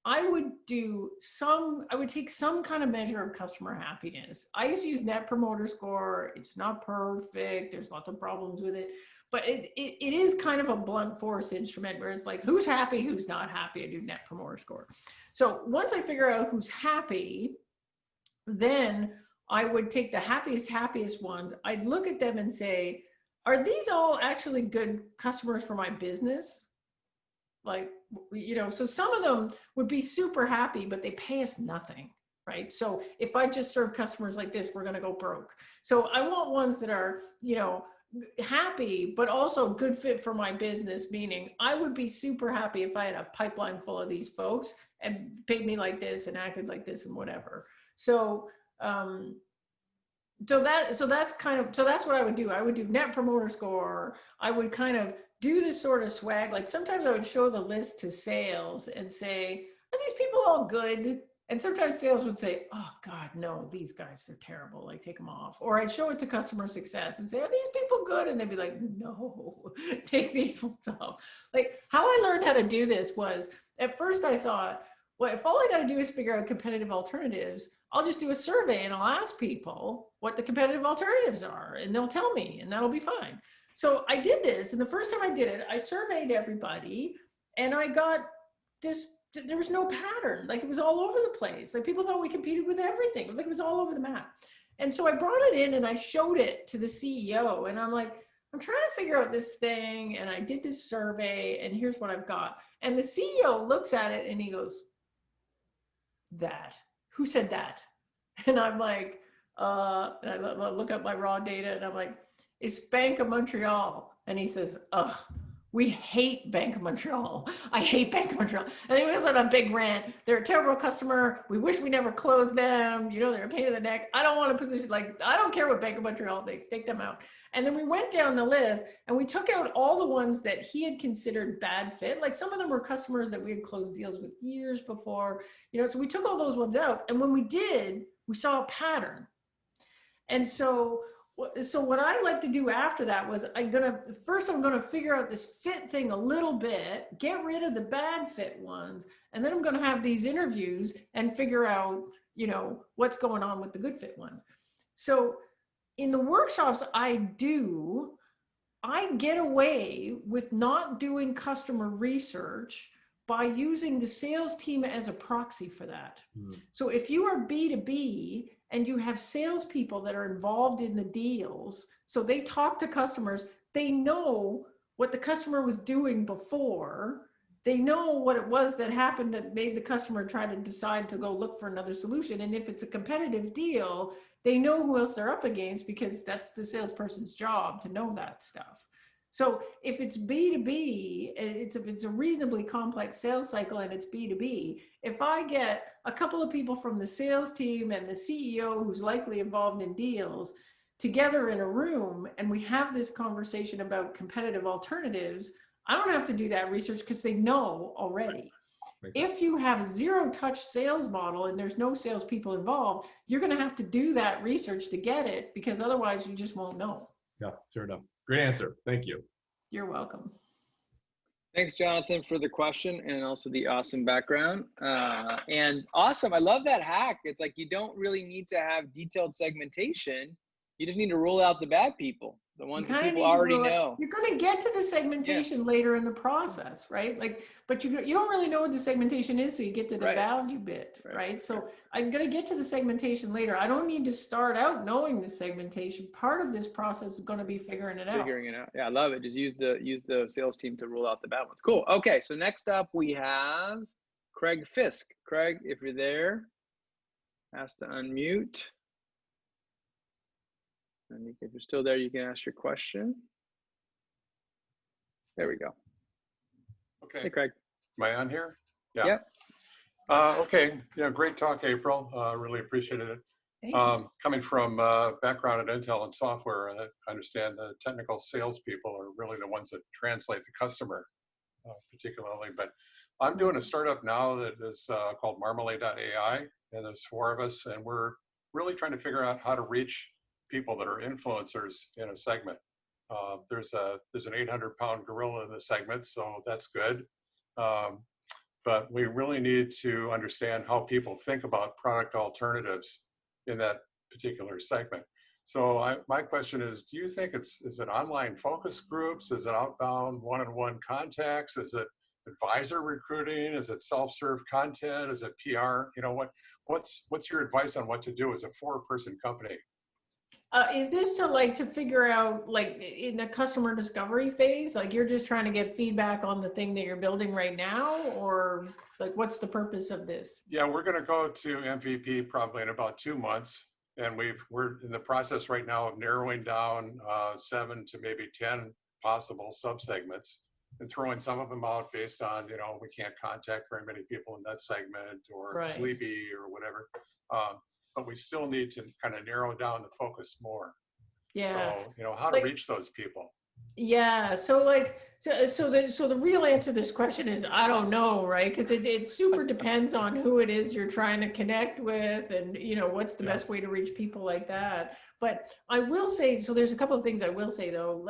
I would take some kind of measure of customer happiness. I used to use Net Promoter Score. It's not perfect. There's lots of problems with it, but it is kind of a blunt force instrument where it's like, who's happy, who's not happy. I do Net Promoter Score. So once I figure out who's happy, then I would take the happiest ones. I'd look at them and say, are these all actually good customers for my business? Like, you know, so some of them would be super happy, but they pay us nothing, right? So if I just serve customers like this, we're going to go broke. So I want ones that are, you know, happy, but also good fit for my business, meaning I would be super happy if I had a pipeline full of these folks and paid me like this and acted like this and whatever. So, so that's what I would do. I would do Net Promoter Score. I would kind of do this sort of swag. Like sometimes I would show the list to sales and say, are these people all good? And sometimes sales would say, oh God, no, these guys are terrible. Like take them off. Or I'd show it to customer success and say, are these people good? And they'd be like, no, take these ones off. Like how I learned how to do this was, at first I thought, well, if all I got to do is figure out competitive alternatives, I'll just do a survey and I'll ask people what the competitive alternatives are and they'll tell me and that'll be fine. So I did this, and the first time I did it, I surveyed everybody and I got this, there was no pattern. Like it was all over the place. Like people thought we competed with everything. Like it was all over the map. And so I brought it in and I showed it to the CEO and I'm like, I'm trying to figure out this thing and I did this survey and here's what I've got. And the CEO looks at it and he goes, that, who said that? And I'm like, and I look at my raw data and I'm like, it's Bank of Montreal. And he says, ugh, we hate Bank of Montreal. I hate Bank of Montreal. And he was on a big rant. They're a terrible customer. We wish we never closed them. You know, they're a pain in the neck. I don't want to position, like, I don't care what Bank of Montreal thinks. Take them out. And then we went down the list and we took out all the ones that he had considered bad fit. Like some of them were customers that we had closed deals with years before, you know, so we took all those ones out. And when we did, we saw a pattern. And so what I like to do after that was I'm going to figure out this fit thing a little bit, get rid of the bad fit ones. And then I'm going to have these interviews and figure out, you know, what's going on with the good fit ones. So in the workshops I get away with not doing customer research by using the sales team as a proxy for that. So if you are B2B and you have salespeople that are involved in the deals, so they talk to customers, they know what the customer was doing before, they know what it was that happened that made the customer try to decide to go look for another solution. And if it's a competitive deal, they know who else they're up against because that's the salesperson's job to know that stuff. So if it's B2B, if it's a reasonably complex sales cycle and it's B2B, if I get a couple of people from the sales team and the CEO who's likely involved in deals together in a room and we have this conversation about competitive alternatives, I don't have to do that research because they know already. If you have a zero-touch sales model and there's no salespeople involved, you're going to have to do that research to get it because otherwise you just won't know. Yeah, sure enough. Great answer. Thank you. You're welcome. Thanks, Jonathan, for the question and also the awesome background. And awesome, I love that hack. It's like you don't really need to have detailed segmentation. You just need to rule out the bad people, the You ones that kind of people need to already rule it. know. You're going to get to the segmentation later in the process, right? Like, but you don't really know what the segmentation is, so you get to the Right. value bit, right? So I'm going to get to the segmentation later. I don't need to start out knowing the segmentation. Part of this process is going to be figuring it out. Figuring it out. Yeah, I love it. Just use the sales team to rule out the bad ones. Cool. Okay, so next up we have Craig Fisk. Craig, if you're there, ask to unmute. And if you're still there, you can ask your question. There we go. Okay. Hey, Craig. Am I on here? Yeah. Yep. Okay. Yeah, great talk, April. Really appreciated it. Thank you. Coming from background at Intel and software, I understand the technical salespeople are really the ones that translate the customer, particularly. But I'm doing a startup now that is called Marmalade.ai, and there's 4 of us, and we're really trying to figure out how to reach people that are influencers in a segment. There's an 800-pound gorilla in the segment, so that's good. But we really need to understand how people think about product alternatives in that particular segment. So my question is, do you think is it online focus groups? Is it outbound one-on-one contacts? Is it advisor recruiting? Is it self-serve content? Is it PR? You know, what's your advice on what to do as a 4-person company? Is this to figure out, like, in the customer discovery phase, like you're just trying to get feedback on the thing that you're building right now, or like what's the purpose of this? Yeah, we're going to go to MVP probably in about 2 months, and we're in the process right now of narrowing down 7 to maybe 10 possible subsegments and throwing some of them out based on, you know, we can't contact very many people in that segment, or sleepy or whatever. But we still need to kind of narrow down the focus more. Yeah. So, you know, how to reach those people. Yeah. So the real answer to this question is, I don't know, right? Because it super depends on who it is you're trying to connect with, and, you know, what's the best way to reach people like that. But I will say, so there's a couple of things I will say though,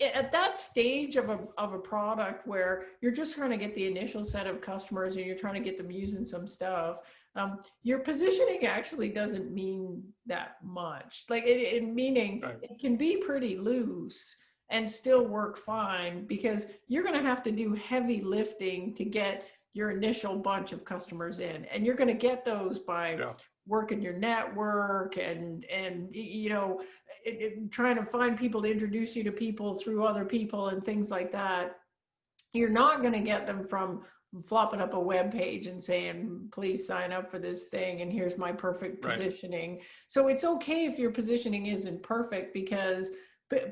at that stage of a product where you're just trying to get the initial set of customers and you're trying to get them using some stuff, your positioning actually doesn't mean that much. Like meaning it can be pretty loose and still work fine, because you're going to have to do heavy lifting to get your initial bunch of customers in, and you're going to get those by working your network and you know, trying to find people to introduce you to people through other people and things like that. You're not going to get them from flopping up a web page and saying, please sign up for this thing and here's my perfect positioning. So it's okay if your positioning isn't perfect, because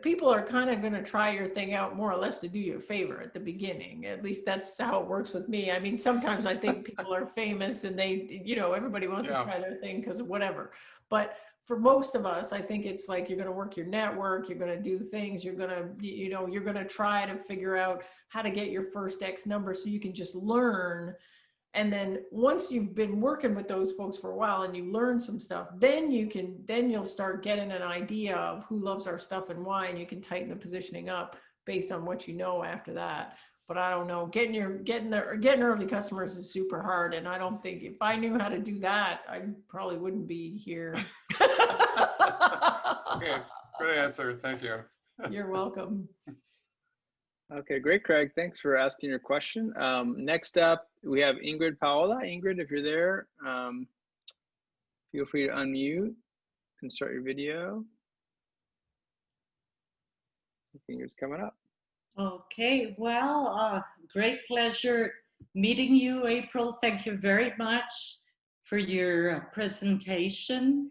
people are kind of going to try your thing out more or less to do you a favor at the beginning. At least that's how it works with me. I mean, sometimes I think people are famous and they, you know, everybody wants to try their thing because of whatever. But for most of us, I think it's like, you're going to work your network, you're going to do things, you're going to, you know, you're going to try to figure out how to get your first X number so you can just learn. And then once you've been working with those folks for a while and you learn some stuff, then you'll start getting an idea of who loves our stuff and why, and you can tighten the positioning up based on what you know after that. But I don't know, getting early customers is super hard. And I don't think, if I knew how to do that, I probably wouldn't be here. Okay, good answer. Thank you. You're welcome. Okay, great, Craig. Thanks for asking your question. Next up, we have Ingrid Paola. Ingrid, if you're there, feel free to unmute and start your video. Your finger's coming up. Okay, well, great pleasure meeting you, April. Thank you very much for your presentation.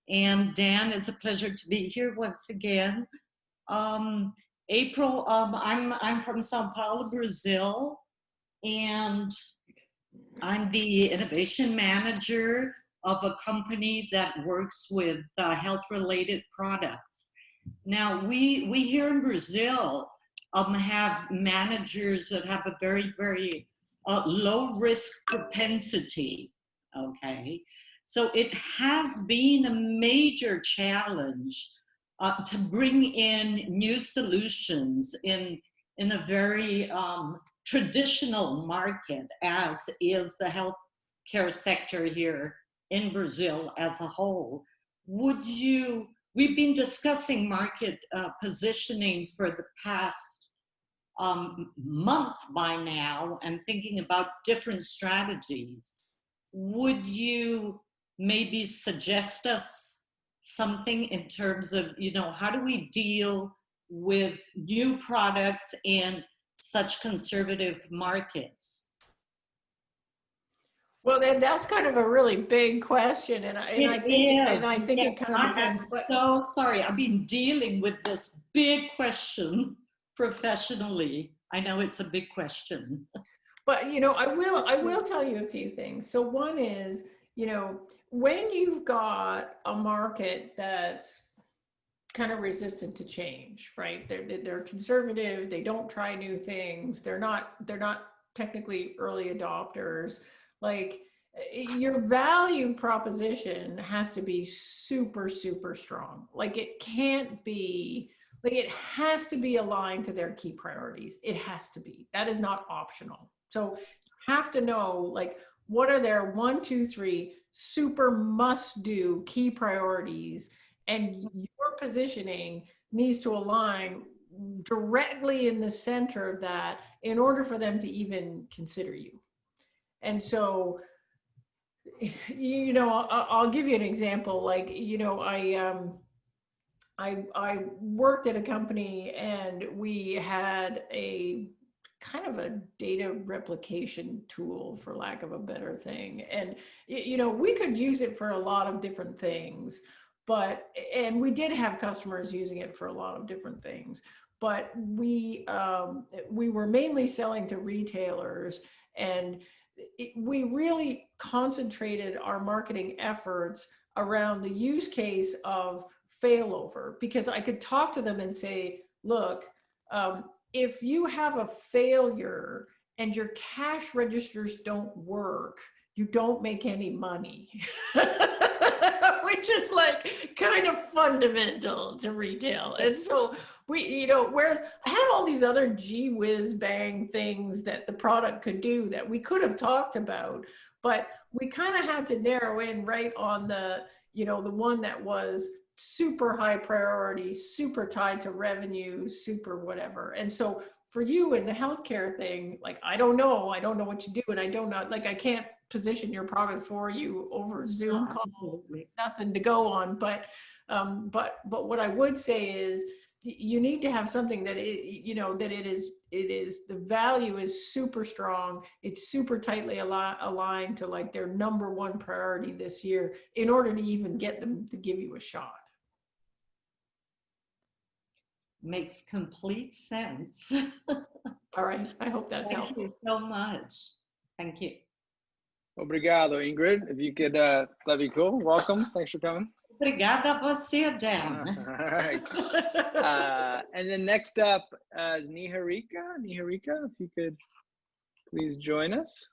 And Dan, it's a pleasure to be here once again. April, I'm from Sao Paulo, Brazil, and I'm the innovation manager of a company that works with health-related products. Now, we here in Brazil have managers that have a very, very low risk propensity, okay? So it has been a major challenge to bring in new solutions in a very traditional market, as is the healthcare sector here in Brazil as a whole. We've been discussing market positioning for the past month by now and thinking about different strategies. Would you maybe suggest us something in terms of, how do we deal with new products in such conservative markets? Well, then that's kind of a really big question, and I think it kind of depends. I'm so sorry. I've been dealing with this big question professionally. I know it's a big question. But I will tell you a few things. So one is, when you've got a market that's kind of resistant to change, right? They're conservative. They don't try new things. They're not technically early adopters. Like, your value proposition has to be super, super strong. Like, it can't be, like, it has to be aligned to their key priorities. It has to be. That is not optional. So you have to know, like, what are their 1, 2, 3 super must-do key priorities, and your positioning needs to align directly in the center of that in order for them to even consider you. And so, I'll give you an example. Like, I worked at a company, and we had a kind of a data replication tool, for lack of a better thing. And, we could use it for a lot of different things, and we did have customers using it for a lot of different things, but we were mainly selling to retailers, and we really concentrated our marketing efforts around the use case of failover, because I could talk to them and say, look, if you have a failure and your cash registers don't work, you don't make any money, which is like kind of fundamental to retail. And so we, whereas I had all these other gee whiz bang things that the product could do that we could have talked about, but we kind of had to narrow in right on the, the one that was super high priority, super tied to revenue, super whatever. And so for you in the healthcare thing, like, I don't know what you do, and I don't know, like, I can't position your product for you over Zoom call, nothing to go on. But what I would say is, you need to have something that the value is super strong. It's super tightly aligned to, like, their number one priority this year in order to even get them to give you a shot. Makes complete sense. All right. I hope that's helpful. Thank you so much. Thank you. Obrigado, Ingrid. If you could, that'd be cool. Welcome. Thanks for coming. Obrigada a você, Dan. All right. And then next up is Niharika. Niharika, if you could please join us.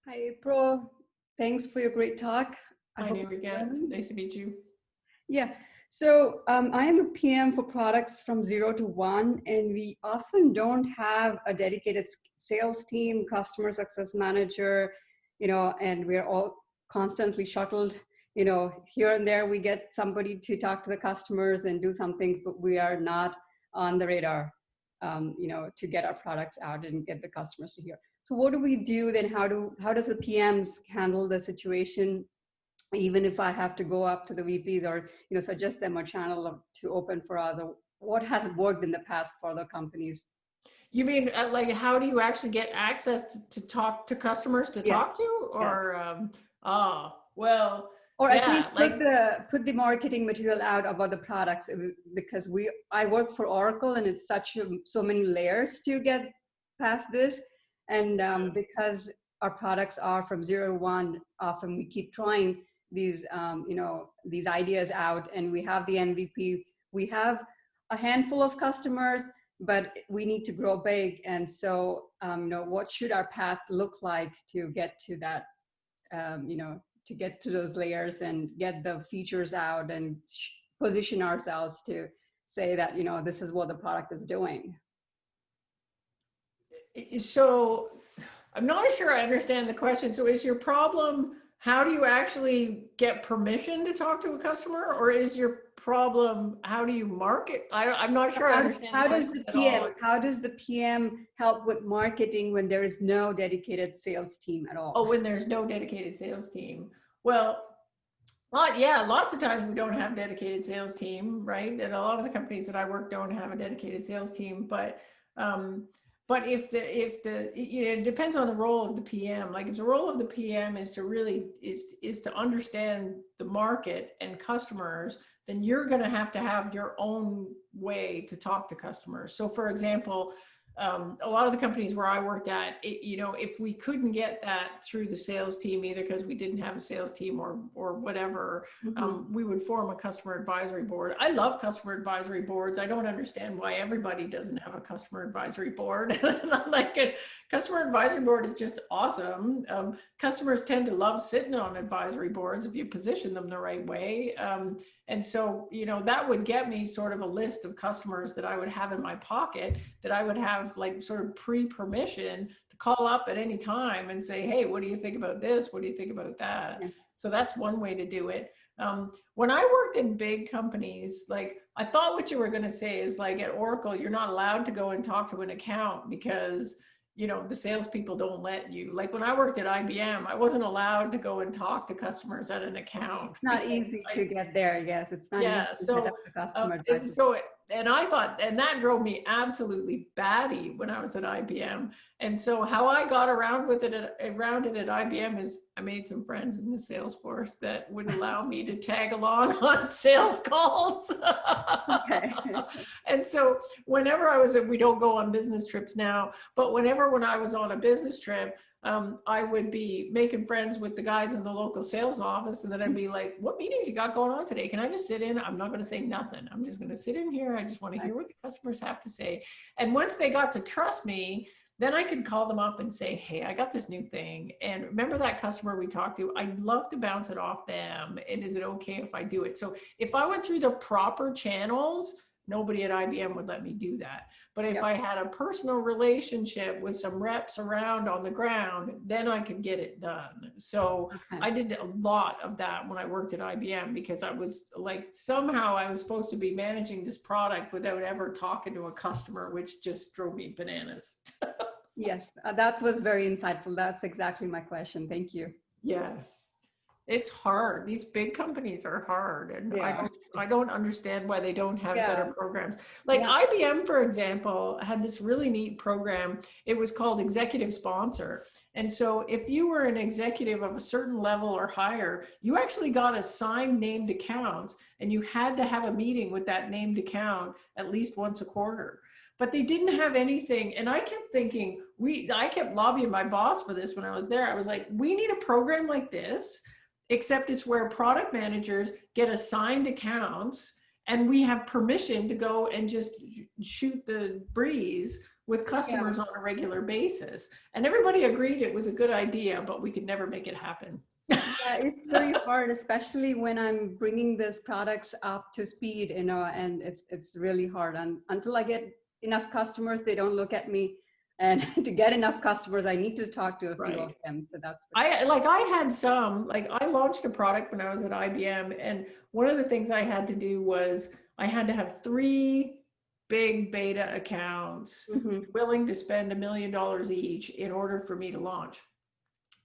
Hi, April. Thanks for your great talk. Hi, Niharika. Nice to meet you. Yeah. So I am a PM for products from 0 to 1, and we often don't have a dedicated sales team, customer success manager, and we're all constantly shuttled, here and there. We get somebody to talk to the customers and do some things, but we are not on the radar, to get our products out and get the customers to hear. So what do we do then? How does the PMs handle the situation? Even if I have to go up to the VPs or, suggest them a channel to open for us, or what has worked in the past for other companies? You mean, like, how do you actually get access to talk to customers to talk to? Or, well, or at least put the marketing material out about the products, because I work for Oracle, and it's so many layers to get past this. And because our products are from 0 to 1, often we keep trying these ideas out, and we have the MVP. We have a handful of customers, but we need to grow big. And so, what should our path look like to get to that, to get to those layers and get the features out and position ourselves to say that, this is what the product is doing. So I'm not sure I understand the question. So is your problem, how do you actually get permission to talk to a customer, or is your problem, how do you market? I'm not sure I understand. How does the PM help with marketing when there is no dedicated sales team at all? Oh, when there's no dedicated sales team. Well, yeah, lots of times we don't have dedicated sales team, right? And a lot of the companies that I work don't have a dedicated sales team, but if it depends on the role of the PM. Like if the role of the PM is to really is to understand the market and customers, then you're going to have your own way to talk to customers. So for example, a lot of the companies where I worked at, if we couldn't get that through the sales team, either because we didn't have a sales team or whatever, we would form a customer advisory board. I love customer advisory boards. I don't understand why everybody doesn't have a customer advisory board. Like a customer advisory board is just awesome. Customers tend to love sitting on advisory boards if you position them the right way. And so, that would get me sort of a list of customers that I would have in my pocket, that I would have like sort of pre-permission to call up at any time and say, hey, what do you think about this? What do you think about that? Yeah. So that's one way to do it. When I worked in big companies, like I thought what you were going to say is like at Oracle, you're not allowed to go and talk to an account because the salespeople don't let you. Like when I worked at IBM, I wasn't allowed to go and talk to customers at an account. It's not easy to get there. Yes, it's not easy to set up the customer advisor. And I thought, and that drove me absolutely batty when I was at IBM. And so how I got around it at IBM is I made some friends in the Salesforce that would allow me to tag along on sales calls. Okay. And so whenever we don't go on business trips now, but when I was on a business trip, I would be making friends with the guys in the local sales office, and then I'd be like, what meetings you got going on today? Can I just sit in? I'm not going to say nothing. I'm just going to sit in here. I just want to hear what the customers have to say. And once they got to trust me, then I could call them up and say, hey, I got this new thing. And remember that customer we talked to? I'd love to bounce it off them. And is it okay if I do it? So if I went through the proper channels, nobody at IBM would let me do that. But if I had a personal relationship with some reps around on the ground, then I could get it done. So I did a lot of that when I worked at IBM, because I was like, somehow I was supposed to be managing this product without ever talking to a customer, which just drove me bananas. Yes, that was very insightful. That's exactly my question. Thank you. Yeah. It's hard. These big companies are hard, and I don't understand why they don't have better programs. Like IBM, for example, had this really neat program. It was called Executive Sponsor. And so if you were an executive of a certain level or higher, you actually got assigned named accounts, and you had to have a meeting with that named account at least once a quarter. But they didn't have anything. And I kept thinking, I kept lobbying my boss for this when I was there. I was like, we need a program like this, except it's where product managers get assigned accounts and we have permission to go and just shoot the breeze with customers on a regular basis. And everybody agreed it was a good idea, but we could never make it happen. Yeah, it's very hard, especially when I'm bringing these products up to speed, and it's really hard. And until I get enough customers, they don't look at me. And to get enough customers, I need to talk to a few of them. So that's I launched a product when I was at IBM, and one of the things I had to do was I had to have 3 big beta accounts willing to spend $1 million each in order for me to launch.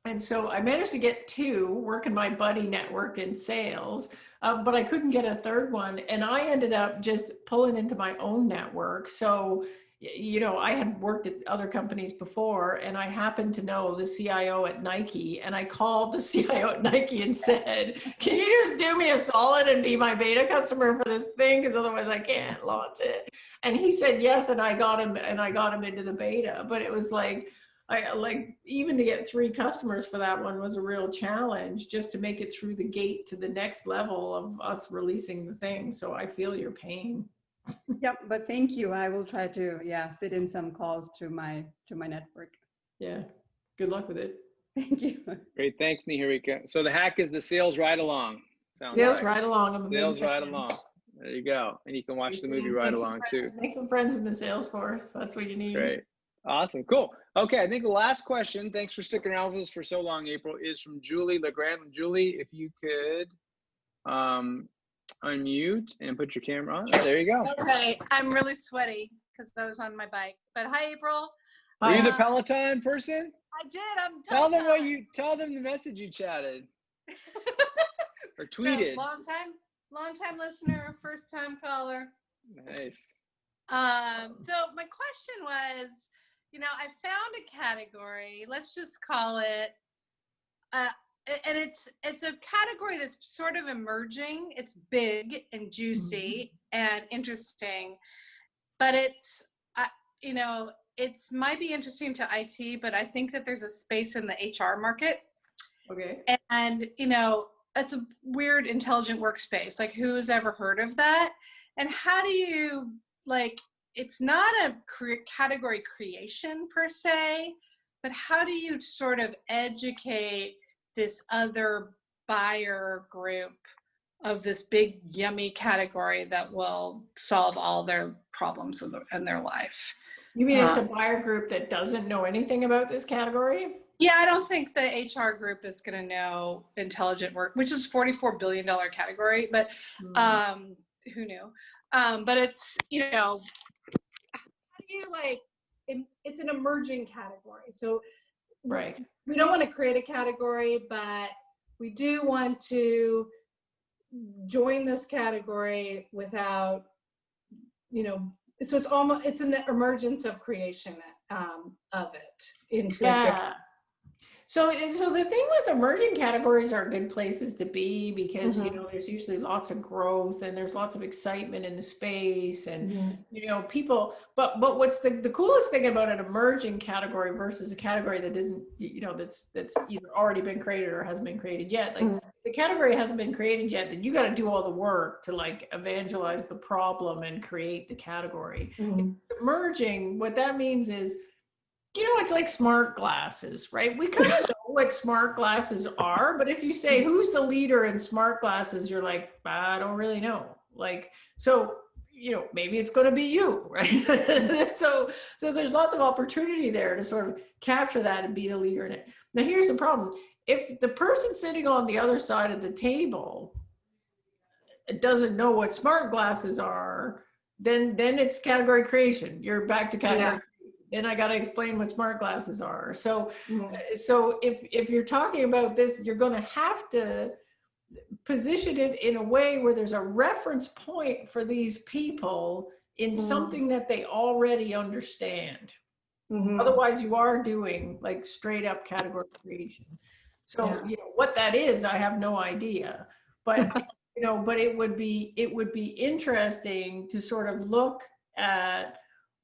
And so I managed to get 2, working my buddy network in sales, but I couldn't get a 3rd one. And I ended up just pulling into my own network. So I had worked at other companies before, and I happened to know the CIO at Nike, and I called the CIO at Nike and said, can you just do me a solid and be my beta customer for this thing? Because otherwise I can't launch it. And he said yes, and I got him into the beta. But it was like, even to get 3 customers for that one was a real challenge, just to make it through the gate to the next level of us releasing the thing. So I feel your pain. Yep, but thank you. I will try to sit in some calls through my network. Yeah, good luck with it. Thank you. Great, thanks, Niharika. So the hack is the sales ride along. Sales ride along. Sales ride along. There you go. And you can watch the movie right along too. Make some friends in the Salesforce. That's what you need. Great. Awesome. Cool. Okay. I think the last question, thanks for sticking around with us for so long, April, is from Julie Legrand. Julie, if you could unmute and put your camera on. Oh, there you go. Okay. I'm really sweaty because I was on my bike. But hi, April. Are you the Peloton person? I did. I'm Peloton. Tell them the message you chatted or tweeted. So, long time listener, first time caller. Nice. So my question was, I found a category, let's just call it, and it's a category that's sort of emerging. It's big and juicy and interesting, but it's might be interesting to IT, but I think that there's a space in the HR market. Okay. And, it's a weird intelligent workspace. Like, who's ever heard of that? And how do you, it's not a category creation per se, but how do you sort of educate this other buyer group of this big yummy category that will solve all their problems in their life? You mean it's a buyer group that doesn't know anything about this category? Yeah, I don't think the HR group is going to know intelligent work, which is $44 billion category, but who knew? But it's, how do you it's an emerging category. So right. We don't want to create a category, but we do want to join this category without, so it's an emergence of creation of it into a different. So the thing with emerging categories are good places to be because, there's usually lots of growth and there's lots of excitement in the space and, people, but what's the coolest thing about an emerging category versus a category that isn't, that's either already been created or hasn't been created yet. Like the category hasn't been created yet, then you got to do all the work to evangelize the problem and create the category. Emerging, what that means is, it's like smart glasses, right? We kind of know what smart glasses are, but if you say, who's the leader in smart glasses? You're like, I don't really know. So, maybe it's going to be you, right? So there's lots of opportunity there to sort of capture that and be the leader in it. Now, here's the problem. If the person sitting on the other side of the table doesn't know what smart glasses are, then it's category creation. You're back to category creation. Then I got to explain what smart glasses are. So if you're talking about this, you're going to have to position it in a way where there's a reference point for these people in something that they already understand. Otherwise, you are doing straight up category creation. So what that is, I have no idea. But but it would be interesting to sort of look at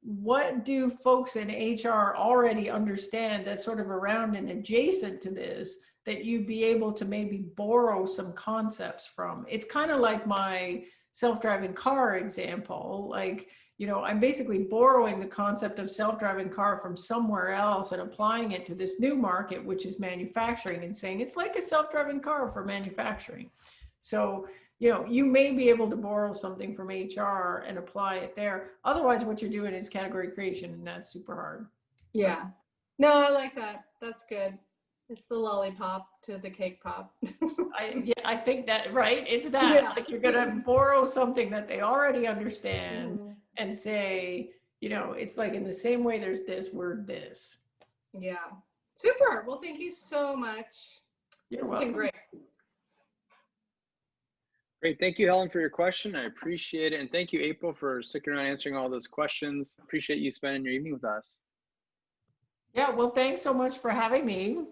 what do folks in HR already understand that's sort of around and adjacent to this that you'd be able to maybe borrow some concepts from. It's kind of like my self-driving car example. I'm basically borrowing the concept of self-driving car from somewhere else and applying it to this new market, which is manufacturing, and saying it's like a self-driving car for manufacturing. So you may be able to borrow something from HR and apply it there. Otherwise, what you're doing is category creation, and that's super hard. Yeah. No, I like that. That's good. It's the lollipop to the cake pop. I think that, right? It's that. You're going to borrow something that they already understand and say, it's in the same way there's this, word this. Yeah. Super. Well, thank you so much. You're this welcome. has been great. Great. Thank you, Helen, for your question. I appreciate it. And thank you, April, for sticking around answering all those questions. Appreciate you spending your evening with us. Yeah, well, thanks so much for having me.